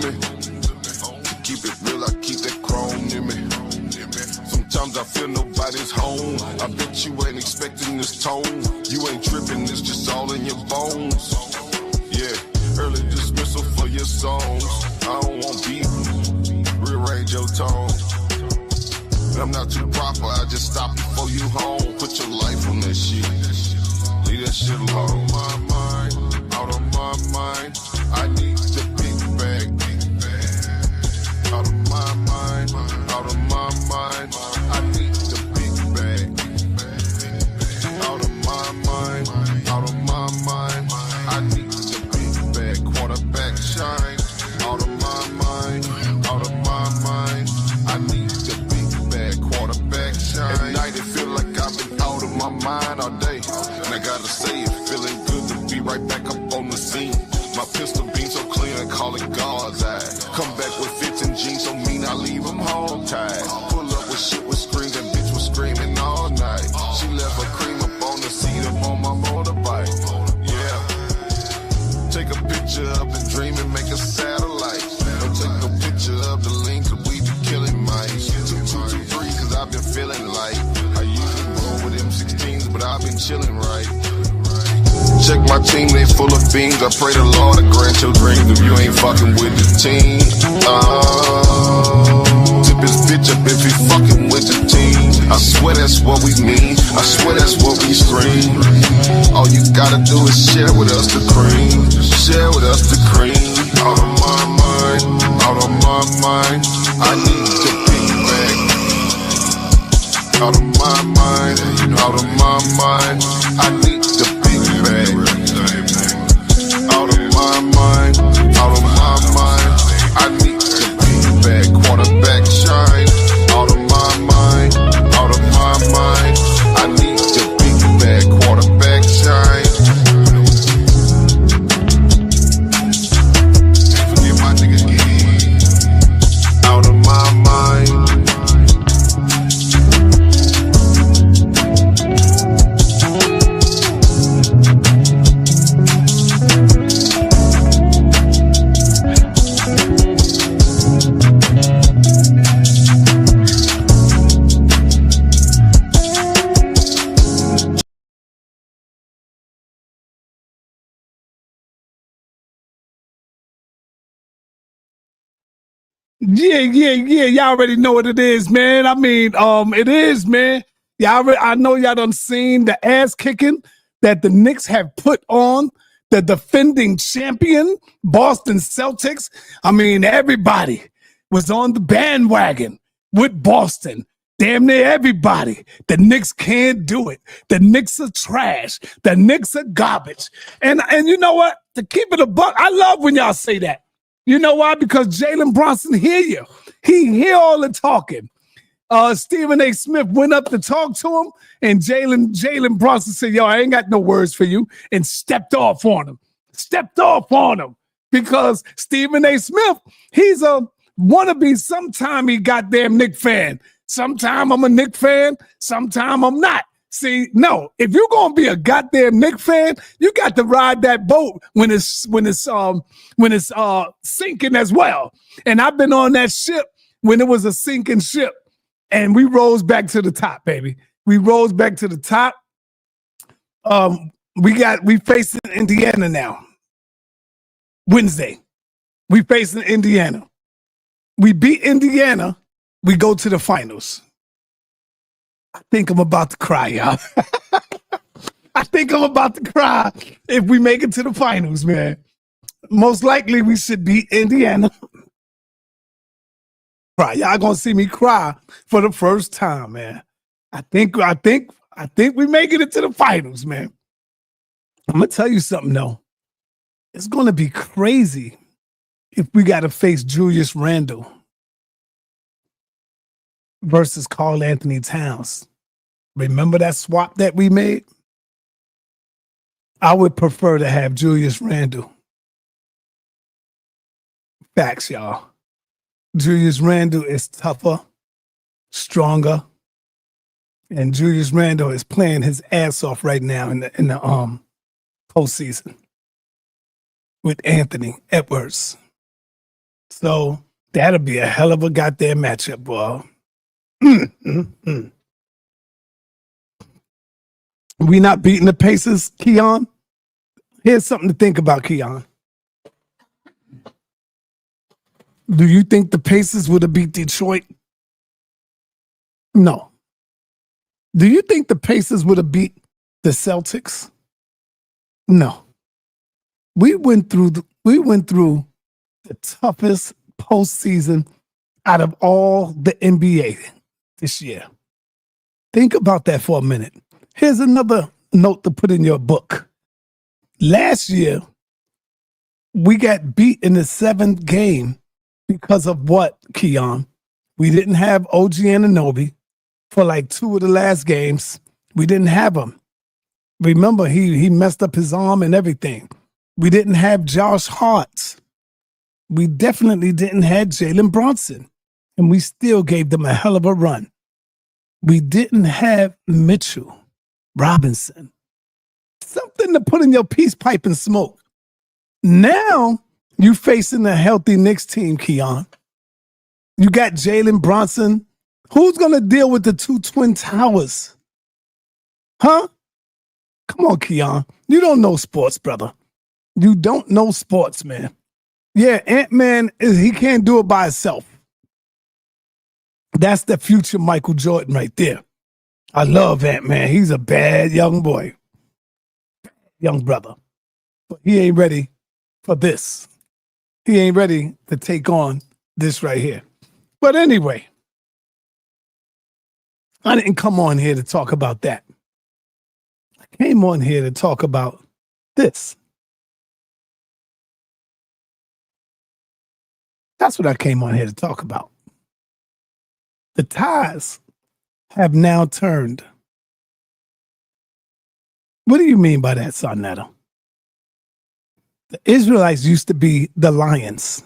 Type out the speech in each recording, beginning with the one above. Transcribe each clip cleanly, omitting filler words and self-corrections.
me. To keep it real, I keep that chrome in me. Sometimes I feel nobody's home. I bet you ain't expecting this tone. You ain't tripping, it's just all in your bones. Yeah, early dismissal for your songs. I don't want beef, rearrange your tone. I'm not too proper, I just stop before you home. Put your life on that shit. Leave that shit alone. Out of my mind, I need the big bag. Out of my mind, out of my mind, I need the big bag. Out of my mind, out of my mind, I need the big bag. Quarterback shine. Out of my mind, out of my mind, I need the big bag. Quarterback shine. At night it feel like I've been out of my mind all day, and I gotta say it feeling good to be right back up on the scene. My pistol beam so clean, I call it God's eye. Come back with fits and jeans, so mean I leave them home tied. Pull up with shit with screams, that bitch was screaming all night. She left her cream up on the seat up on my motorbike. Yeah. Take a picture of the dream and make a satellite. Don't take no picture of the links that we be killing mice. 2223, cause I've been feeling like I usually roll with M16s, but I've been chilling right. Check my team, they full of beans. I pray the Lord to grant your dreams if you ain't fucking with the team. Tip his bitch up if he fucking with the team. I swear that's what we mean. I swear that's what we scream. All you gotta do is share with us the cream. Share with us the cream. Out of my mind, out of my mind, I need the big bag. Out of my mind, out of my mind, I need the big bag. Out of my mind, out of my mind, I need the big bag. Quarterback shine. Out of my mind, out of my mind, I need the big bag. Quarterback shine. Forget my nigga again. Out of my mind. Yeah. Y'all already know what it is, man. I mean, it is, man. I know y'all done seen the ass kicking that the Knicks have put on the defending champion, Boston Celtics. I mean, everybody was on the bandwagon with Boston. Damn near everybody. The Knicks can't do it. The Knicks are trash. The Knicks are garbage. And you know what? To keep it a buck, I love when y'all say that. You know why? Because Jalen Brunson hear you. He hear all the talking. Stephen A. Smith went up to talk to him, and Jalen Brunson said, yo, I ain't got no words for you, and stepped off on him. Because Stephen A. Smith, he's a wannabe sometime he goddamn Knick fan. Sometime I'm a Knick fan, sometime I'm not. See, no, if you're gonna be a goddamn Knick fan, you got to ride that boat when it's sinking as well. And I've been on that ship when it was a sinking ship, and we rose back to the top, baby. We rose back to the top. We facing Indiana now. Wednesday, we facing Indiana. We beat Indiana. We go to the finals. I think I'm about to cry, y'all. I think I'm about to cry if we make it to the finals, man. Most likely we should beat Indiana. Cry. Y'all gonna see me cry for the first time, man. I think we making it to the finals, man. I'm gonna tell you something though. It's gonna be crazy if we gotta face Julius Randle versus Karl Anthony Towns. Remember that swap that we made? I would prefer to have Julius Randle. Facts, y'all. Julius Randle is tougher, stronger, and Julius Randle is playing his ass off right now in the postseason with Anthony Edwards. So that'll be a hell of a goddamn matchup, boy. Mm. We not beating the Pacers, Keon? Here's something to think about, Keon. Do you think the Pacers would have beat Detroit? No. Do you think the Pacers would have beat the Celtics? No. We went through the toughest postseason out of all the NBA this year. Think about that for a minute. Here's another note to put in your book. Last year, we got beat in the seventh game because of what, Keon? We didn't have OG Anunoby for like 2 of the last games. We didn't have him. Remember, he messed up his arm and everything. We didn't have Josh Hart. We definitely didn't have Jalen Brunson. And we still gave them a hell of a run. We didn't have Mitchell Robinson. Something to put in your peace pipe and smoke. Now, you facing a healthy Knicks team, Keon. You got Jalen Brunson. Who's going to deal with the 2 Twin Towers? Huh? Come on, Keon. You don't know sports, brother. You don't know sports, man. Yeah, Ant-Man, he can't do it by himself. That's the future Michael Jordan right there. I love Ant-Man. He's a bad young boy. Young brother. But he ain't ready for this. He ain't ready to take on this right here. But anyway, I didn't come on here to talk about that. I came on here to talk about this. That's what I came on here to talk about. The tides have now turned. What do you mean by that, sa.neter? The Israelites used to be the lions.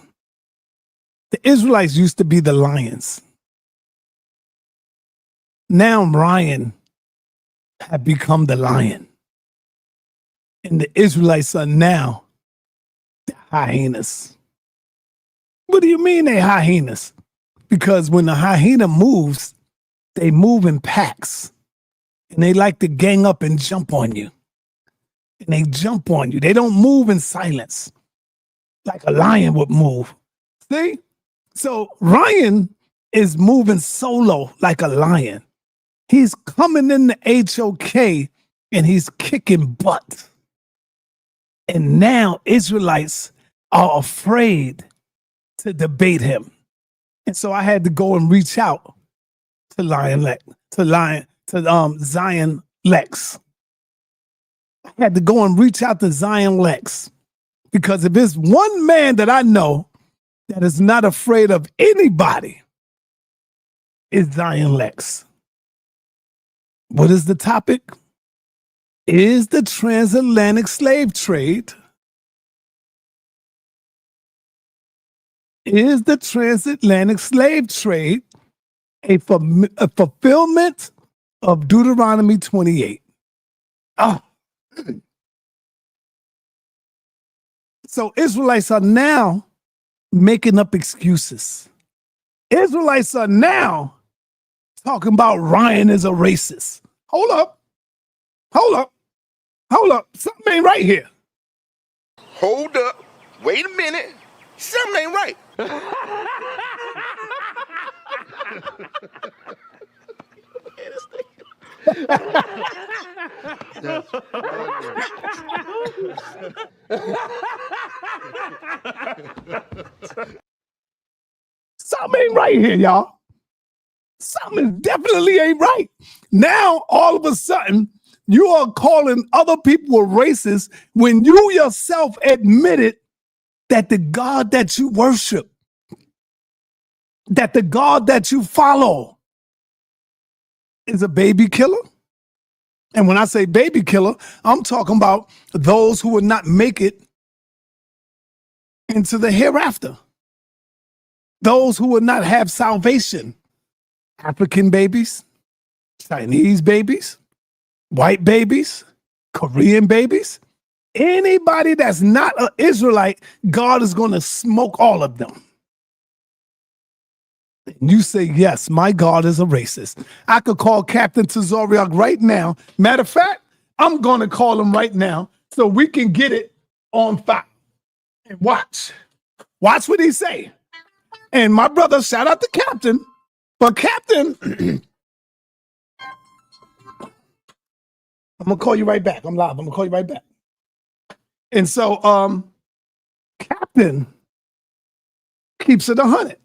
The Israelites used to be the lions. Now Ryan have become the lion. And the Israelites are now the hyenas. What do you mean they hyenas? Because when the hyena moves, they move in packs. And they like to gang up and jump on you. And they jump on you. They don't move in silence like a lion would move. See? So Ryan is moving solo like a lion. He's coming in the HOK and he's kicking butt. And now Israelites are afraid to debate him. And so I had to go and reach out to Zion Lex. I had to go and reach out to Zion Lex. Because if there's one man that I know that is not afraid of anybody, it's Zion Lex. What is the topic? Is the transatlantic slave trade? Is the transatlantic slave trade a fulfillment of Deuteronomy 28? Oh. So Israelites are now making up excuses. Israelites are now talking about Ryan is a racist. Hold up. Something ain't right here. Hold up. Wait a minute. Something ain't right. Something ain't right here, y'all. Something definitely ain't right. Now, all of a sudden, you are calling other people racist when you yourself admitted that the God that you worship, that the God that you follow is a baby killer. And when I say baby killer, I'm talking about those who will not make it into the hereafter. Those who will not have salvation. African babies, Chinese babies, white babies, Korean babies. Anybody that's not an Israelite, God is going to smoke all of them. You say, yes, my God is a racist. I could call Captain Tazoriak right now. Matter of fact, I'm going to call him right now so we can get it on file. And watch. Watch what he say. And my brother, shout out to Captain. But Captain, I'm going to call you right back. I'm live. I'm going to call you right back. And so, Captain keeps it 100.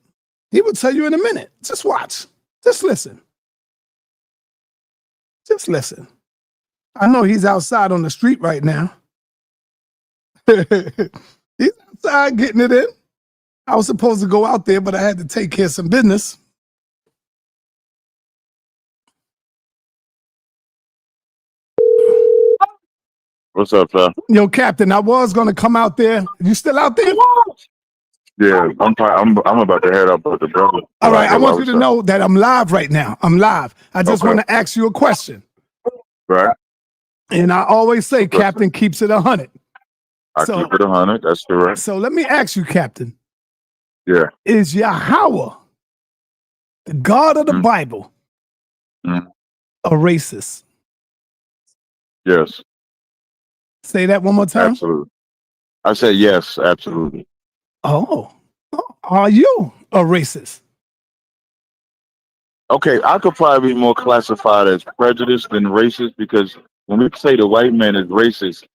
He will tell you in a minute. Just watch. Just listen. Just listen. I know he's outside on the street right now. He's outside getting it in. I was supposed to go out there, but I had to take care of some business. What's up, sir? Yo, Captain, I was going to come out there. You still out there? Yeah, I'm about to head up with the brother. All right, I want you to know that I'm live right now. I'm live. I just want to ask you a question. Right. And I always say, Captain keeps it 100. I keep it 100. That's correct. So let me ask you, Captain. Yeah. Is Yahweh, the God of the Bible, a racist? Yes. Say that one more time. Absolutely. I said yes, absolutely. Oh, are you a racist? Okay, I could probably be more classified as prejudiced than racist because when we say the white man is racist,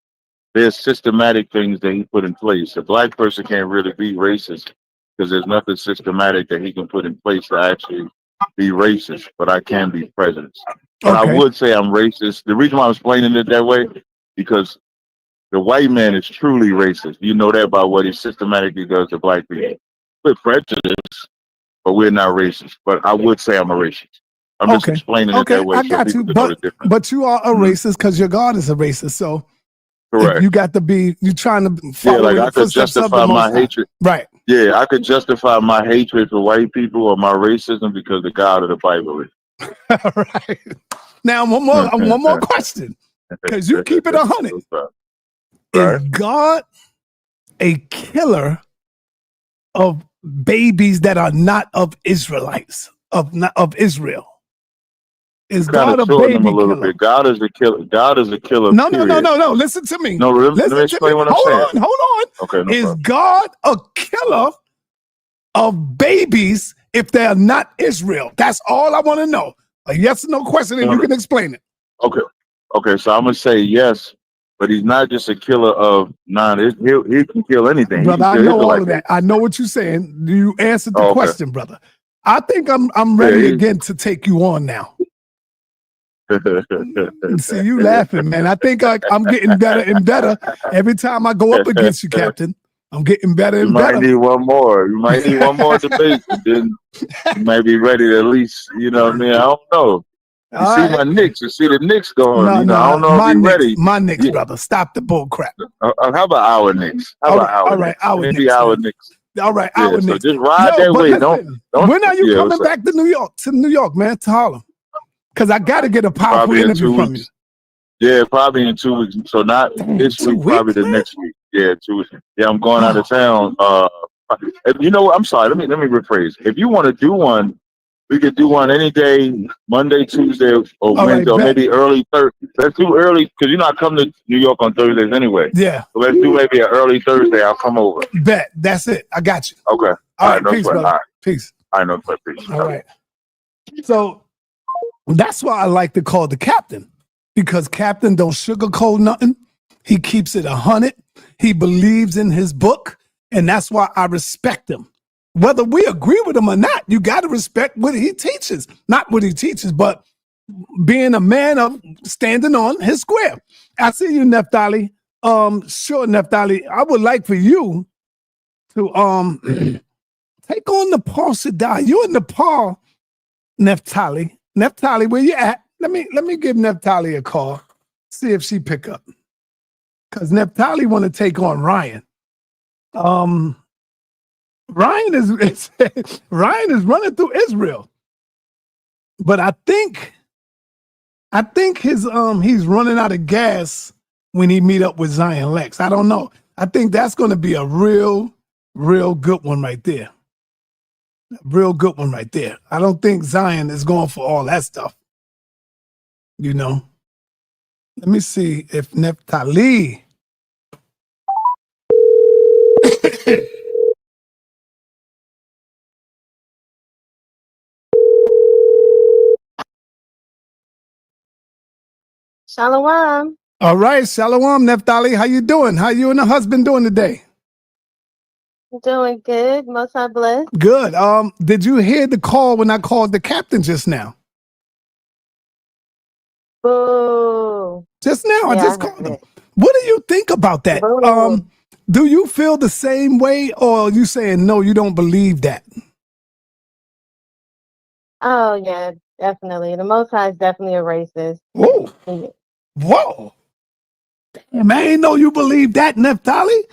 there's systematic things that he put in place. A black person can't really be racist because there's nothing systematic that he can put in place to actually be racist, but I can be prejudiced. But I would say I'm racist. The reason why I'm explaining it that way, because the white man is truly racist. You know that by what he systematically does to black people. We're prejudiced, but we're not racist. But I would say I'm a racist. I'm just explaining it that way. I got you. But you are a racist because your God is a racist. So correct. You got to be, you trying to follow like I could justify my hatred. Right. Yeah, I could justify my hatred for white people or my racism because the God of the Bible is. Right. Now, one more question. Because you keep it 100. Is God a killer of babies that are not of Israelites, of Israel? Is God a baby killer? God is a killer. God is a killer. No. Listen to me. No, let me explain what I'm saying. Hold on. Okay. No is problem. God a killer of babies if they are not Israel? That's all I want to know. A yes or no question, and you can explain it. Okay. So I'm gonna say yes. But he's not just a killer of he can kill anything. Brother, I know all of that. I know what you're saying. You answered the question, brother. I think I'm ready again to take you on now. See you laughing, man. I think I'm getting better and better every time I go up against you, Captain. I'm getting better and better. You might need one more. You might need one more debate. And then you might be ready to at least, you know what I mean? I don't know. You see my Knicks. You see the Knicks going. I don't know if you're ready. My Knicks, brother. Stop the bull crap. How about our Knicks? How about our Knicks? Maybe our Knicks. All right, our Knicks. So just ride that way. Listen, when are you coming back to New York, man, to Harlem? Because I got to get a powerful interview from you. Yeah, probably in 2 weeks. So not this week, probably the next week. Yeah, 2 weeks. Yeah, I'm going out of town. You know what? I'm sorry. Let me rephrase. If you want to do one, we could do one any day, Monday, Tuesday, or Wednesday, or maybe early Thursday. Let's do early, because you're not coming to New York on Thursdays anyway. Yeah. So let's do maybe an early Thursday. I'll come over. Bet. That's it. I got you. Okay. All right. Peace, brother. All right. Peace. I know. Peace. All right. So that's why I like to call the captain, because Captain don't sugarcoat nothing. He keeps it 100. He believes in his book, and that's why I respect him. Whether we agree with him or not, you got to respect what he teaches. Not what he teaches, but being a man of standing on his square. I see you, Neftali. Sure, Neftali. I would like for you to take on Nepal Sadai. You in Nepal, Neftali. Neftali, where you at? Let me give Neftali a call. See if she pick up. Because Neftali want to take on Ryan. Ryan is running through Israel, but I think his he's running out of gas when he meet up with Zion Lex. I don't know. I think that's going to be a real good one right there. Real good one right there. I don't think Zion is going for all that stuff. You know. Let me see if Naphtali. Shalom. All right, Shalom, Naphtali. How you doing? How you and the husband doing today? Doing good. Most High blessed. Good. Did you hear the call when I called the captain just now? Boo. Just now, I Yeah, just I heard called him. it. What do you think about that? Boo. Do you feel the same way, or are you saying no, you don't believe that? Oh, yeah, definitely. The Most High is definitely a racist. Whoa, Yeah. whoa. Damn, I ain't know you believe that, Naphtali.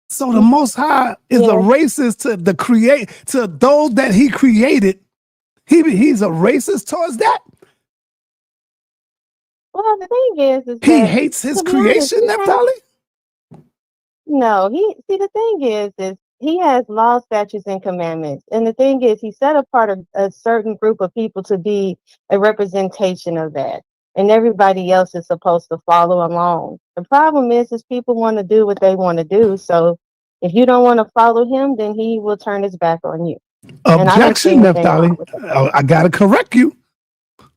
So the Most High is a Yeah. racist to those that He created. He's a racist towards that. Well, the thing is He that, hates His to be honest, creation, Naphtali. the thing is he has law, statutes, and commandments. And the thing is, he set apart a certain group of people to be a representation of that. And everybody else is supposed to follow along. The problem is people want to do what they want to do. So if you don't want to follow him, then he will turn his back on you. And I don't see Objection, anything wrong Naphtali. with that. I gotta correct you.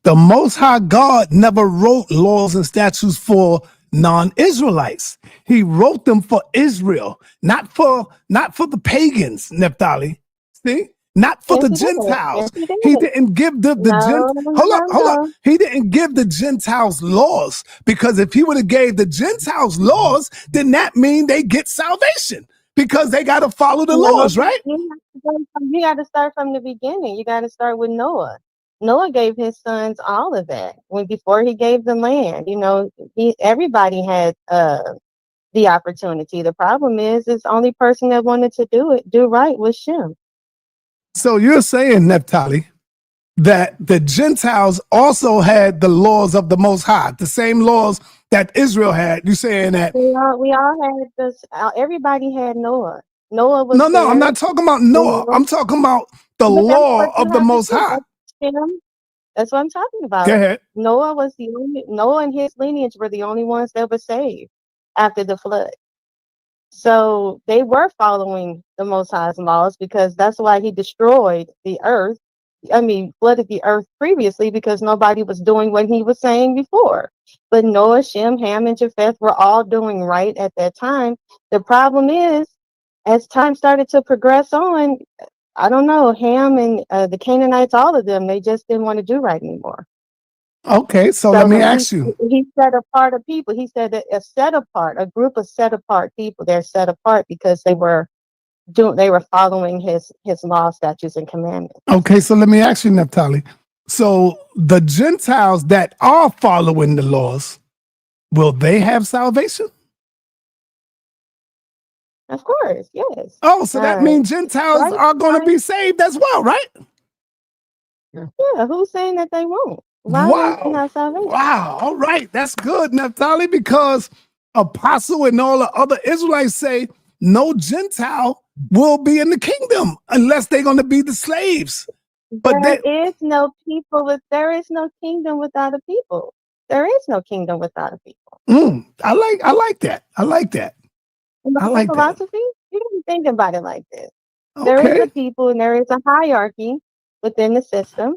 The Most High God never wrote laws and statutes for non-Israelites. He wrote them for Israel, not for the pagans, Naphtali. See? Not for Yes, the he did. Yes, Gentiles. he did. He didn't give the No, no, no, no, hold up. no. He didn't give the Gentiles laws, because if he would have gave the Gentiles laws, then that mean they get salvation, because they got to follow the No, laws, right? you got to start from the beginning. You got to start with Noah. Noah gave his sons all of that before he gave the land. Everybody had the opportunity. The problem is the only person that wanted to do right was Shem. So you're saying, Naphtali, that the Gentiles also had the laws of the Most High, the same laws that Israel had. You saying that? We all had this. Everybody had Noah. Noah was No, I'm there. not talking about Noah. I'm talking about the But that's what law you of the have to Most do. High. That's Shem. That's what I'm talking Go about. ahead. Noah and his lineage were the only ones that were saved after the flood. So they were following the Most High's laws, because that's why he destroyed the earth. Flooded the earth previously, because nobody was doing what he was saying before. But Noah, Shem, Ham, and Japheth were all doing right at that time. The problem is, as time started to progress on, I don't know, Ham and the Canaanites, all of them, they just didn't want to do right anymore. Okay, so let So me ask you. he set apart a people. He said that a group of set apart people. They're set apart because they were following his law, statutes, and commandments. Okay, so let me ask you, Naphtali. So the Gentiles that are following the laws, will they have salvation? Of course, yes. Oh, so that means Gentiles Right? are going to be saved as well, right? Yeah. Who's saying that they won't? Why won't they Wow. have salvation? Wow. All right. That's good, Naphtali, because Apostle and all the other Israelites say no Gentile will be in the kingdom unless they're going to be the slaves. But There is no kingdom without a people. There is no kingdom without a people. I like that. I like that. In I my like that. philosophy, you don't think about it like this. There is Okay. a people and there is a hierarchy within the system.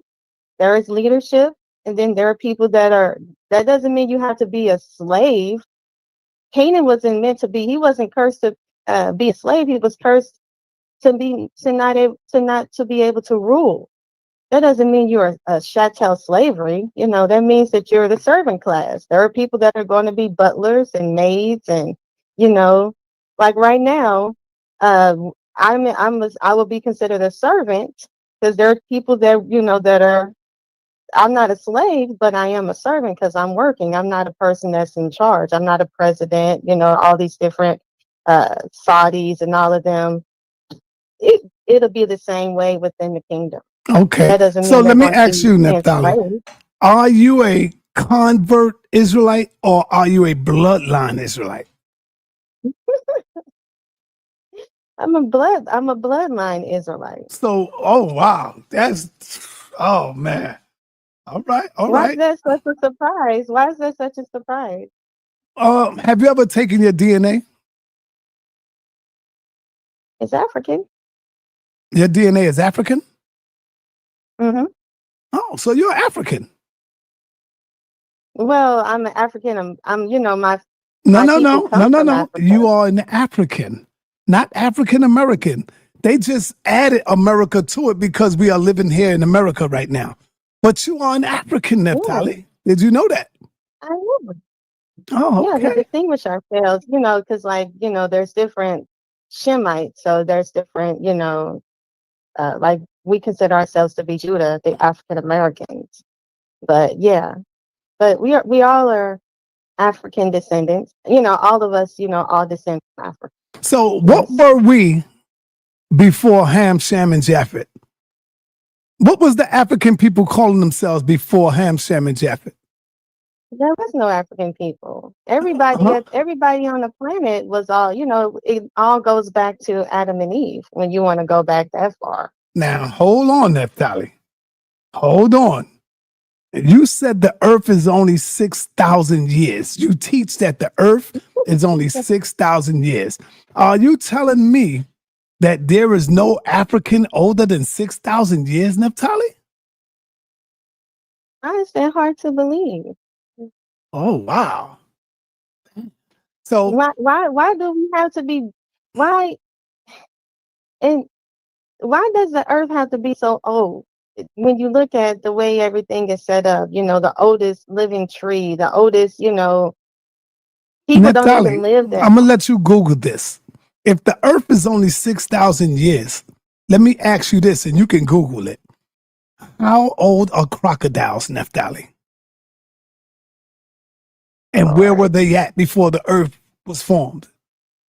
There is leadership, and then there are people that doesn't mean you have to be a slave. Canaan wasn't meant to be, he wasn't cursed to be a slave. He was cursed not to be able to rule. That doesn't mean you're a chattel slavery. That means that you're the servant class. There are people that are going to be butlers and maids, and like right now, I will be considered a servant, because there are people that are. I'm not a slave, but I am a servant because I'm working. I'm not a person that's in charge. I'm not a president. All these different Saudis and all of them. It'll be the same way within the kingdom. Okay. That doesn't So mean they're let me going to ask be you, Naphtali, enslaved. are you a convert Israelite or are you a bloodline Israelite? I'm a bloodline Israelite. So, oh wow, oh man. All right, all Why is right. that such a surprise? Why is that such a surprise? Have you ever taken your DNA? It's African. Your DNA is African? Hmm. Oh, so you're African. Well, I'm an African. I'm my No, my no, people no, no, come no, from no. Africa. You are an African, not African American. They just added America to it because we are living here in America right now. But you are an African, Yeah, Neftali. Did you know that? I know. Oh, Yeah, we okay. distinguish ourselves, because there's different Shemites, so there's different, like we consider ourselves to be Judah, the African Americans. But yeah, but we all are African descendants. All of us, all descend from Africa. So what Yes. were we before Ham, Shem, and Japheth? What was the African people calling themselves before Ham, Shem, and Japheth? There was no African people. Everybody Huh? everybody on the planet was all, it all goes back to Adam and Eve when you want to go back that far. Now, hold on, Neftali. Hold on. You said the earth is only 6,000 years. You teach that the earth is only 6,000 years. Are you telling me that there is no African older than 6,000 years, Neftali? It's that hard to believe. Oh, wow. So, Why do we have to be why and why does the earth have to be so old? When you look at the way everything is set up, the oldest living tree, the oldest, people don't even Neftali, live that I'm going to long. let you Google this. If the earth is only 6,000 years, let me ask you this, and you can Google it. How old are crocodiles, Neftali? And where were Lord. they at before the earth was formed?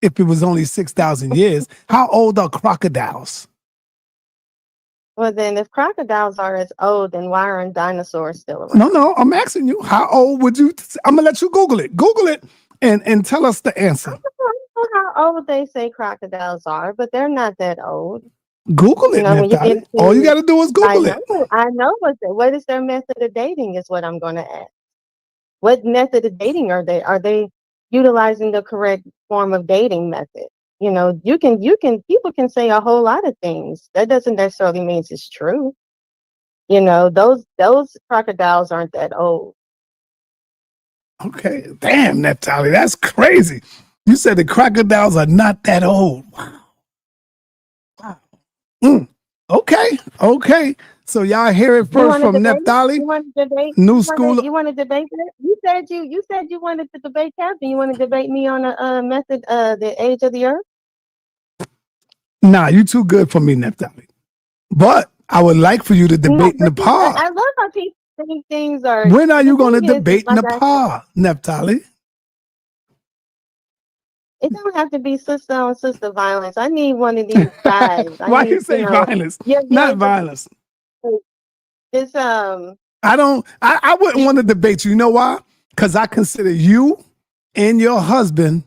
If it was only 6,000 years, how old are crocodiles? Well, then if crocodiles are as old, then why aren't dinosaurs still No, around? no, I'm asking you, how old would you? I'm gonna let you Google it. Google it and tell us the I answer. don't know how old they say crocodiles are, but they're not that old. Google it, When you get Neftali. All you to, got to do is Google it. I know what is their method of dating is what I'm going to ask. What method of dating are they? Are they utilizing the correct form of dating method? People can say a whole lot of things. That doesn't necessarily mean it's true. Those crocodiles aren't that old. Okay, damn, Neftali, that's crazy. You said the crocodiles are not that old. Wow. Wow. Mm. Okay, okay. So y'all hear it You first want to from debate? Neftali, You want to debate? new school. You want to debate that? You said you wanted to debate Captain. You want to debate me on a method, the age of the earth? Nah, you too good for me, Neftali. But I would like for you to No, debate in but the see, pod. I love how people think things are. When are The you going to thing is debate in like the I said, pod, Neftali? it don't have to be sister on sister violence. I need one of these guys. I Why you need, say violence? yeah, Not violence. this I don't. I wouldn't want to debate you. You know why? Because I consider you and your husband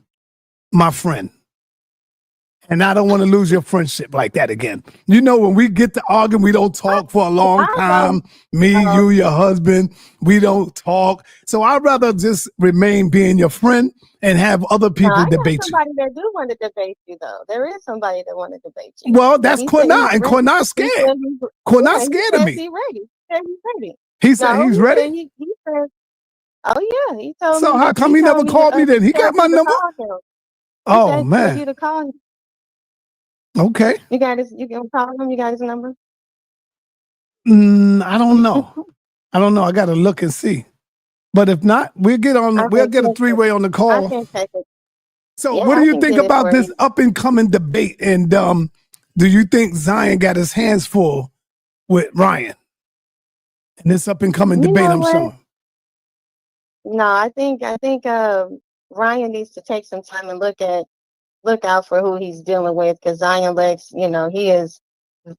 my friend. And I don't want to lose your friendship like that again. You know, when we get to arguing, we don't talk for a long I don't time. Me, know. you, your husband, we don't talk. So I'd rather just remain being your friend and have other No, people I got debate you. somebody that do want to debate you though. There is somebody that want to debate you. Well, But that's he said Quinai, he's and ready. Quinai's He scared. said he's Quinai's he scared of says me. he's ready. He said he's ready. He said No, he's he said ready. he said, oh yeah, he told So me how that come he never called me then? He tell got my you to number. call him. He Oh said told man. you to call him. Okay. You can call him, you got his number? I don't know. I don't know. I got to look and see. But if not, we'll get a three-way on the I call. can take it. So Yeah, what do I you can think get it about for this you. up and coming debate? And do you think Zion got his hands full with Ryan in this up and coming You debate? know I'm what? showing. No, I think Ryan needs to take some time and look out for who he's dealing with because Zion Lex, he is.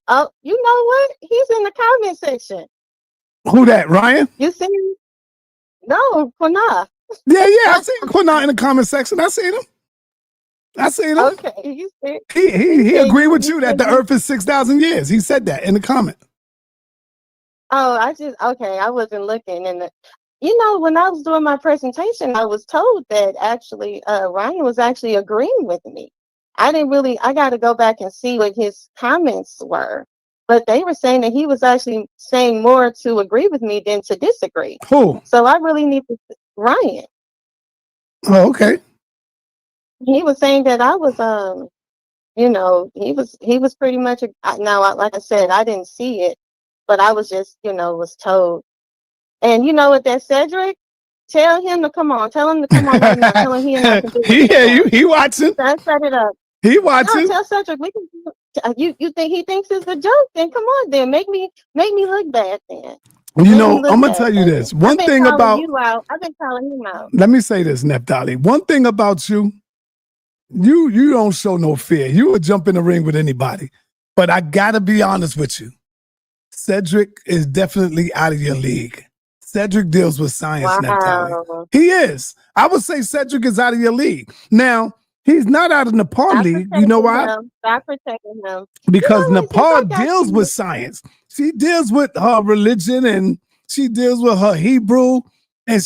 Oh, you know what? He's in the comment section. Who that? Ryan? You see? No, Quana. Yeah. I seen Quinai in the comment section. I seen him. I seen him. Okay, He said agreed with he you that said the you. Earth is 6,000 years. He said that in the comment. Oh, I wasn't looking, and when I was doing my presentation, I was told that actually Ryan was actually agreeing with me. I got to go back and see what his comments were, but they were saying that he was actually saying more to agree with me than to disagree. Who? So I really need to Ryan. Oh, okay. He was saying that I was he was pretty much now, like I said, I didn't see it, but I was just was told. And you know what, that Cedric, tell him to come on. Tell him to come on right now. Tell him he and I can do it He right hear now. you. He watching. Let's set it up. He No, watching. tell Cedric we can do it. You think he thinks it's a joke? Then come on, then make me look bad. Then make me look I'm gonna bad, tell you baby. this. I've One been thing calling about. you out. I've been calling him out. Let me say this, Neftali. One thing about you, you don't show no fear. You would jump in the ring with anybody. But I gotta be honest with you. Cedric is definitely out of your league. Cedric deals with science, Neftali. Wow. He is. I would say Cedric is out of your league. Now, he's not out of Nepal Stop league. You know protecting why? him. Stop protecting him. Because What? Since Nepal I got deals with you, science. She deals with her religion and she deals with her Hebrew. And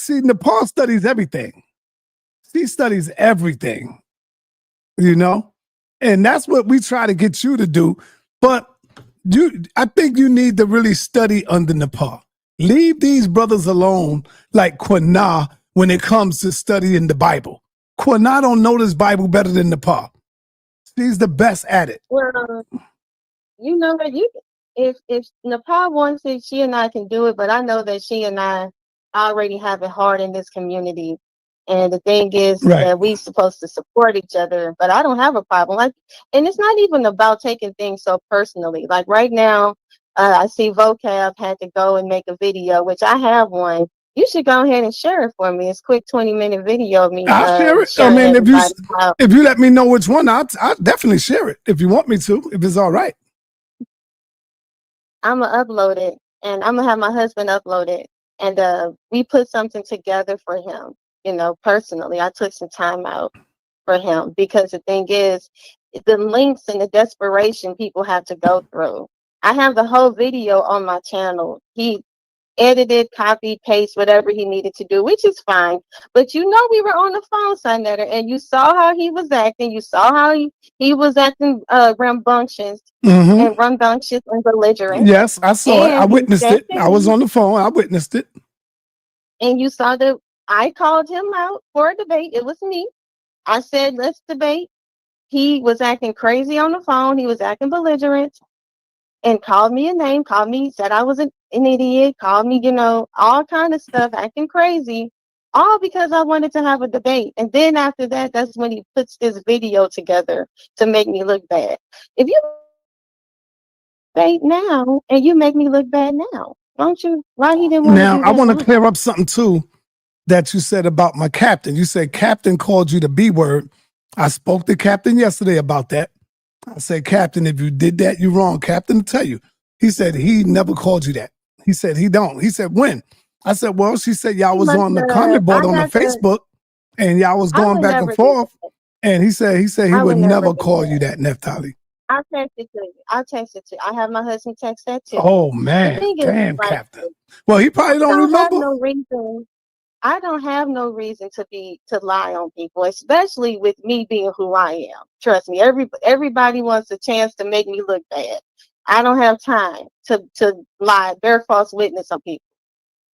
Nepal studies everything. She studies everything, and that's what we try to get you to do. But I think you need to really study under Nepal. Leave these brothers alone, like Quana, when it comes to studying the Bible. Quana don't know this Bible better than Nepal. She's the best at it. well, you know what? If Nepal wants it, she and I can do it. But I know that she and I already have it hard in this community. And the thing is Right. that we supposed to support each other. But I don't have a problem. And it's not even about taking things so personally. Like right now, I see Vocab had to go and make a video, which I have one. You should go ahead and share it for me. It's a quick 20-minute video of me I'll share it. I sharing mean, everybody out. if you let me know which one, I'll definitely share it if you want me to, if it's all right. I'm gonna upload it, and I'm gonna have my husband upload it, and we put something together for him. Personally, I took some time out for him because the thing is, the links and the desperation people have to go through. I have the whole video on my channel. He edited, copy, paste, whatever he needed to do, which is fine. But we were on the phone, sa.neter, and you saw how he was acting. You saw how he was acting rambunctious and rambunctious and belligerent. Yes, I saw it. I And he witnessed said it. to I was me, on the phone. I witnessed it. and you saw that I called him out for a debate. It was me. I said, let's debate. He was acting crazy on the phone. He was acting belligerent and called me a name, said I was an idiot, called me, all kind of stuff, acting crazy, all because I wanted to have a debate. And then after that, that's when he puts this video together to make me look bad. If you debate now and you make me look bad now, don't you? Why he didn't want to Now, do I that want to now? clear up something too that you said about my captain. You said captain called you the B word. I spoke to captain yesterday about that. I said, Captain, if you did that, you're wrong. Captain, to tell you. He said he never called you that. He said he don't. He said, when? I said, well, she said y'all He was must on the have. comment board on the Facebook and y'all was I going would back and never do forth. that. And he said he I would would never never do call you that. that, Neftali. I'll text it to you. I have my husband text that to you. Oh, The man. thing is, Damn, like, Captain. Well, he probably don't don't have remember. no reason. I don't have no reason to lie on people, especially with me being who I am. Trust me, everybody wants a chance to make me look bad. I don't have time to lie, bear false witness on people.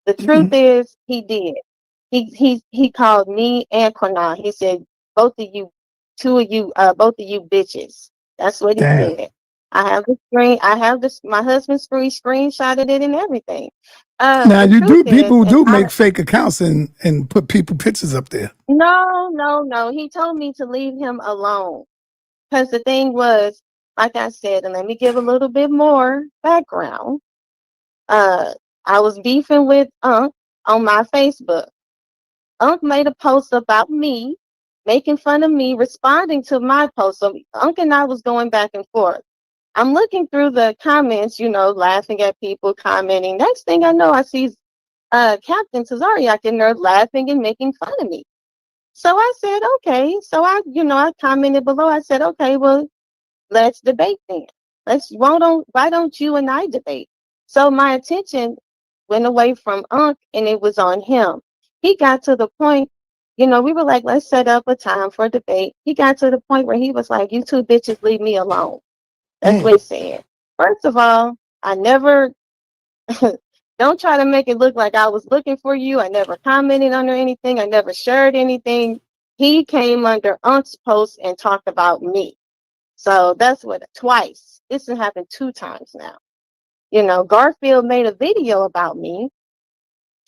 The truth is, he did. He called me and Quana. He said, both of you, both of you bitches. That's what he Damn. said. I have the screen. I have this. My husband's screenshotted it and everything. Now, The truth is, people and do I make fake accounts and put people pictures up there. no. He told me to leave him alone because the thing was, like I said, and let me give a little bit more background. I was beefing with Unc on my Facebook. Unc made a post about me, making fun of me, responding to my post. So Unc and I was going back and forth. I'm looking through the comments, laughing at people commenting. Next thing I know, I see Captain Tazariak in there laughing and making fun of me. So I said, okay. So I commented below. I said, okay, well, let's debate then. Why don't you and I debate? So my attention went away from Unc and it was on him. He got to the point, we were like, let's set up a time for debate. He got to the point where he was like, you two bitches leave me alone. That's what he said. First of all, I never don't try to make it look like I was looking for you. I never commented under anything. I never shared anything. He came under Unc's post and talked about me. So that's what, twice. This has happened 2 times now. Garfield made a video about me.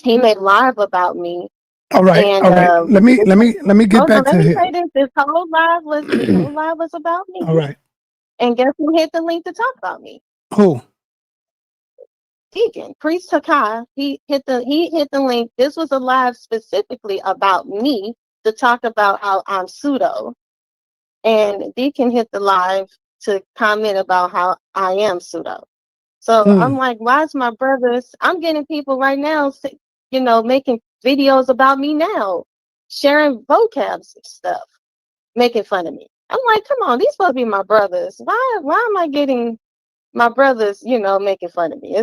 He made live about me. All right, And all right. Let me get back to him. Let me say this. This whole live was about me. All right. And guess who hit the link to talk about me? Who? Deacon, Priest Takai. He hit the link. This was a live specifically about me to talk about how I'm pseudo. And Deacon hit the live to comment about how I am pseudo. So I'm like, why is my brothers? I'm getting people right now, making videos about me now, sharing vocabs and stuff, making fun of me. I'm like, come on, these supposed to be my brothers. Why am I getting my brothers, making fun of me?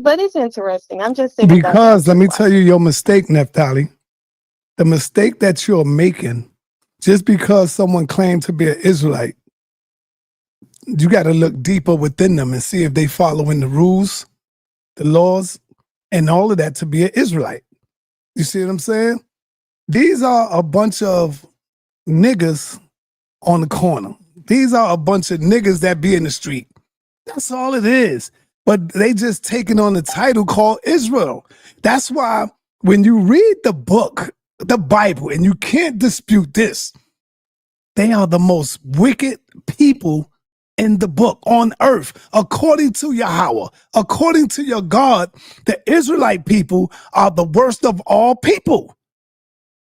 But it's interesting. I'm just saying. Because let me tell you your mistake, Neftali. The mistake that you're making, just because someone claimed to be an Israelite, you got to look deeper within them and see if they following the rules, the laws, and all of that to be an Israelite. You see what I'm saying? These are a bunch of niggas on the corner. These are a bunch of niggas that be in the street. That's all it is. But they just taking on the title called Israel. That's why when you read the book, the Bible, and you can't dispute this, they are the most wicked people in the book on earth. According to Yahweh, according to your God, the Israelite people are the worst of all people.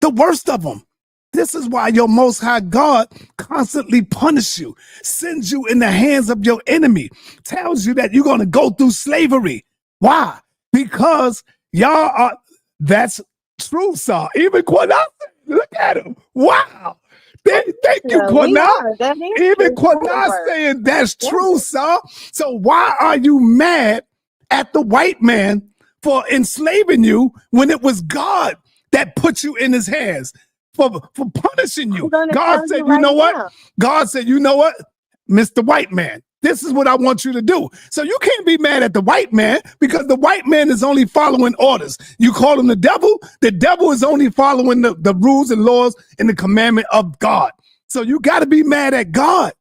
The worst of them. This is why your Most High God constantly punishes you, sends you in the hands of your enemy, tells you that you're going to go through slavery. Why? Because y'all are, that's true, sir. Even Quanah, look at him. Wow. Thank you, Quanah. Even Quanah saying that's true, sir. So why are you mad at the white man for enslaving you when it was God that put you in his hands? For punishing you. God said, you know what? God said, you know what, Mr. White Man, this is what I want you to do. So you can't be mad at the white man because the white man is only following orders. You call him the devil is only following the rules and laws and the commandment of God. So you got to be mad at God,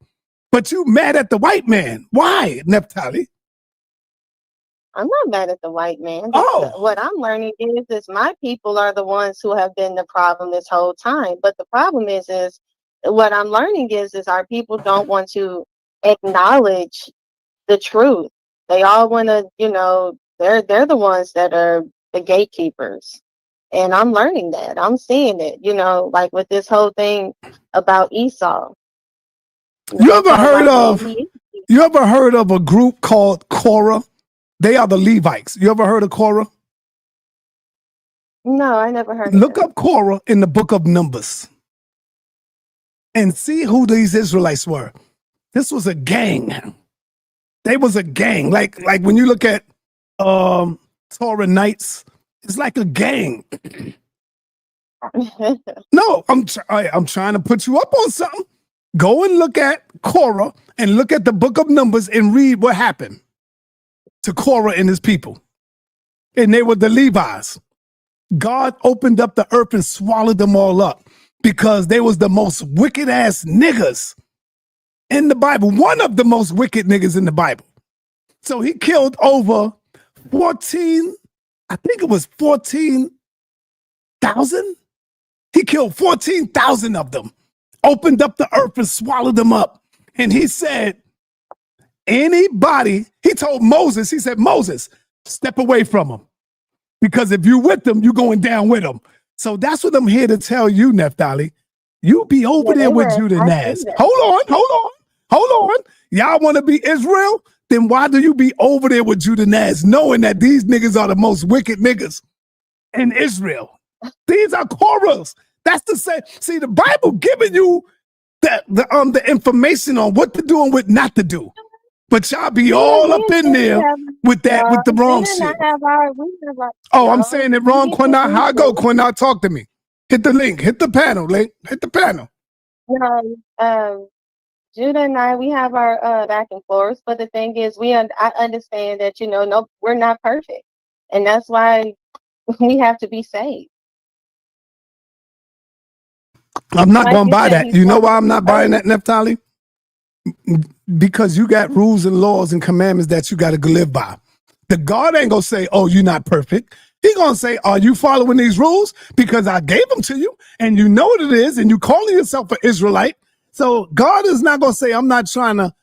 but you mad at the white man. Why, Neftali? I'm not mad at the white man. What I'm learning is my people are the ones who have been the problem this whole time. But the problem is what I'm learning is our people don't want to acknowledge the truth. They all want to, they're the ones that are the gatekeepers. And I'm learning that. I'm seeing it, like with this whole thing about Esau. You ever heard of a group called Korah? They are the Levites. You ever heard of Korah? No, I never heard of Look up Korah in the book of Numbers and see who these Israelites were. This was a gang. They was a gang. Like when you look at Torah Knights, it's like a gang. No, I'm trying to put you up on something. Go and look at Korah and look at the book of Numbers and read what happened to Korah and his people. And they were the Levites. God opened up the earth and swallowed them all up because they was the most wicked ass niggas in the Bible. One of the most wicked niggas in the Bible. So he killed over 14,000. He killed 14,000 of them, opened up the earth and swallowed them up. And he said, anybody, he told Moses, he said, Moses, step away from them. Because if you with them, you going down with them. So that's what I'm here to tell you, Neftali. You be over there with Judah Naz. Hold on. Y'all want to be Israel? Then why do you be over there with Judah Naz, knowing that these niggas are the most wicked niggas in Israel? These are Korahs. That's the same. See, the Bible giving you the information on what to do and what not to do. But y'all be all up in there with the wrong shit. Oh, I'm saying it wrong, Quinna. How I go, Quinna? Talk to me. Hit the link. Hit the panel, link. Hit the panel. Judah and I, we have our back and forth, but the thing is, I understand that no, we're not perfect, and that's why we have to be saved. I'm not going to buy that. You know why I'm not buying that, Naphtali? Because you got rules and laws and commandments that you got to live by. The God ain't going to say, oh, you're not perfect. He going to say, are you following these rules? Because I gave them to you and you know what it is and you calling yourself an Israelite. So God is not going to say, I'm not trying to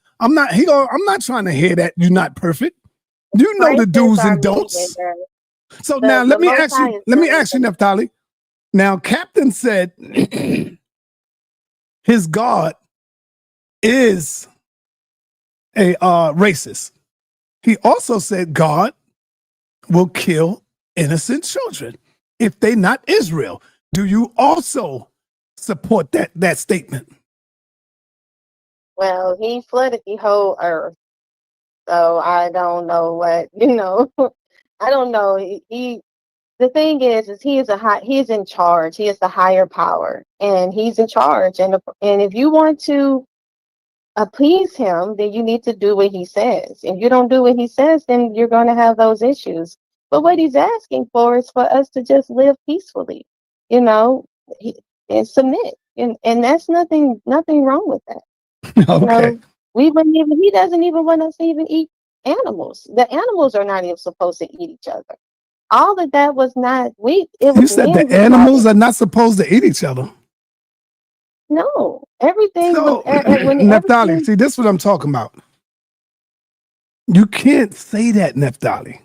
hear that you're not perfect. You know the do's and don'ts. So now let me ask you, Naphtali. Now, Captain said his God is a racist. He also said God will kill innocent children if they not Israel. Do you also support that statement? Well, he flooded the whole earth, so I don't know what I don't know. The thing is he is in charge. He is the higher power, and he's in charge. And if you want to appease him, then you need to do what he says. If you don't do what he says, then you're going to have those issues. But what he's asking for is for us to just live peacefully, and submit, and that's nothing wrong with that. Okay. He doesn't even want us to even eat animals. The animals are not even supposed to eat each other. All of that was not You said the animals are not supposed to eat each other. No, everything So, was Naphtali, see, this is what I'm talking about. You can't say that, Naphtali.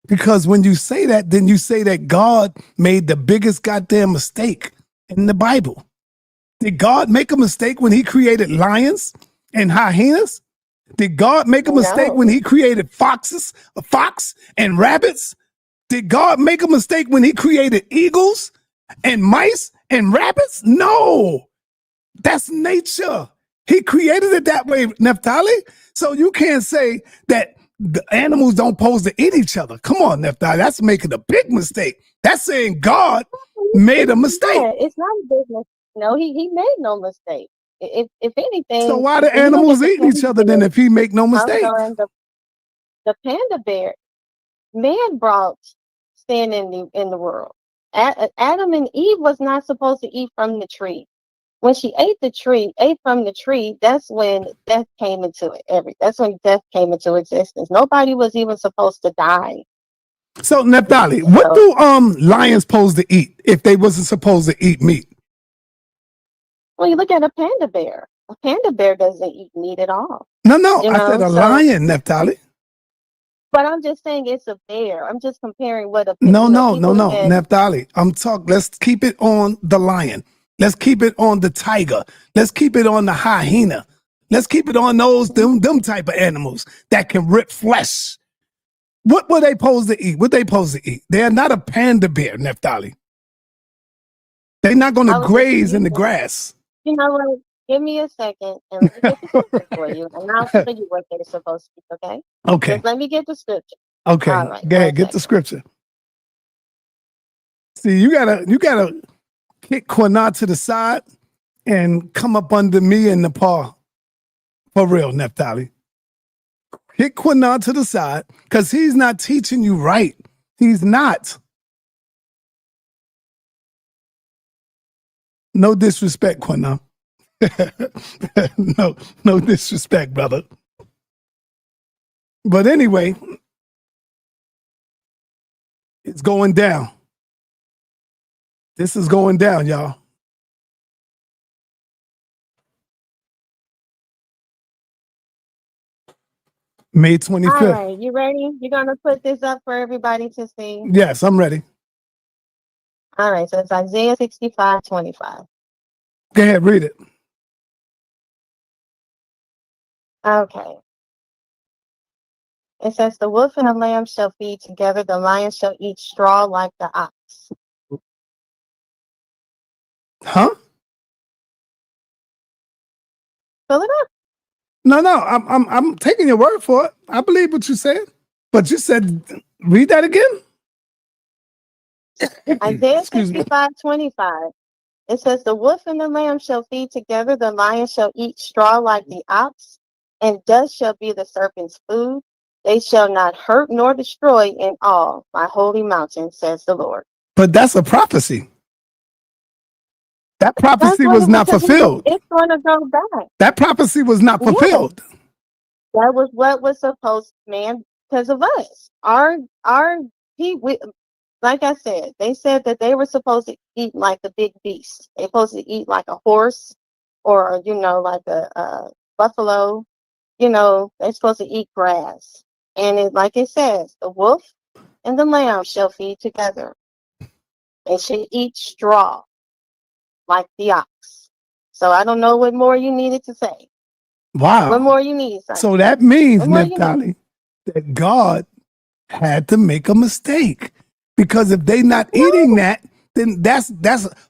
Because when you say that, then you say that God made the biggest goddamn mistake in the Bible. Did God make a mistake when he created lions and hyenas? Did God make a mistake when he created a fox and rabbits? Did God make a mistake when he created eagles and mice and rabbits? No, that's nature. He created it that way, Naphtali. So you can't say that the animals don't pose to eat each other. Come on, Naphtali. That's making a big mistake. That's saying God made a mistake. It's not a big mistake. No, he made no mistake. If anything, so why do animals eat each other then if he make no mistake? The panda bear, man brought sin in the world. Adam and Eve was not supposed to eat from the tree. When she ate from the tree, that's when death came into it. That's when death came into existence. Nobody was even supposed to die. So Naphtali, what do lions supposed to eat if they wasn't supposed to eat meat? Well, you look at a panda bear. A panda bear doesn't eat meat at all. No, I said a lion, Naphtali. But I'm just saying it's a bear. I'm just comparing what a No, Naphtali. Let's keep it on the lion. Let's keep it on the tiger. Let's keep it on the hyena. Let's keep it on them type of animals that can rip flesh. What were they supposed to eat? What they supposed to eat? They're not a panda bear, Naphtali. They're not going to graze in the grass. You know what? Give me a second and let me get the scripture for you, and I'll tell you what they're supposed to eat, okay? Okay. Just let me get the scripture. Okay. All right, go ahead, get the scripture. See, you gotta kick Quinna to the side and come up under me and Nepal. For real, Naphtali. Kick Quinna to the side because he's not teaching you right. He's not. No disrespect, Quinna. no disrespect, brother. But anyway, it's going down. This is going down, y'all. May 25th. All right, you ready? You're going to put this up for everybody to see? Yes, I'm ready. All right, so it's Isaiah 65:25. Go ahead, read it. Okay. It says, the wolf and the lamb shall feed together, the lion shall eat straw like the ox. Huh? Pull it up. No, I'm taking your word for it. I believe what you said, but you said read that again. Isaiah Excuse me. 65:25. It says, "The wolf and the lamb shall feed together, the lion shall eat straw like the ox, and dust shall be the serpent's food. They shall not hurt nor destroy in all my holy mountain," says the Lord. But that's a prophecy. That That's prophecy what was it, not because fulfilled. it's going to go back. That prophecy was not Yes, fulfilled. that was what was supposed, man, because of us. We, like I said, they said that they were supposed to eat like the big beast. They're supposed to eat like a horse, or like a buffalo. They're supposed to eat grass. And like it says, the wolf and the lamb shall feed together. They should eat straw like the ox. So I don't know what more you needed to say. Wow. What more you need, son? So that means, What more you need? Naphtali, that God had to make a mistake. Because if they not eating that, then that's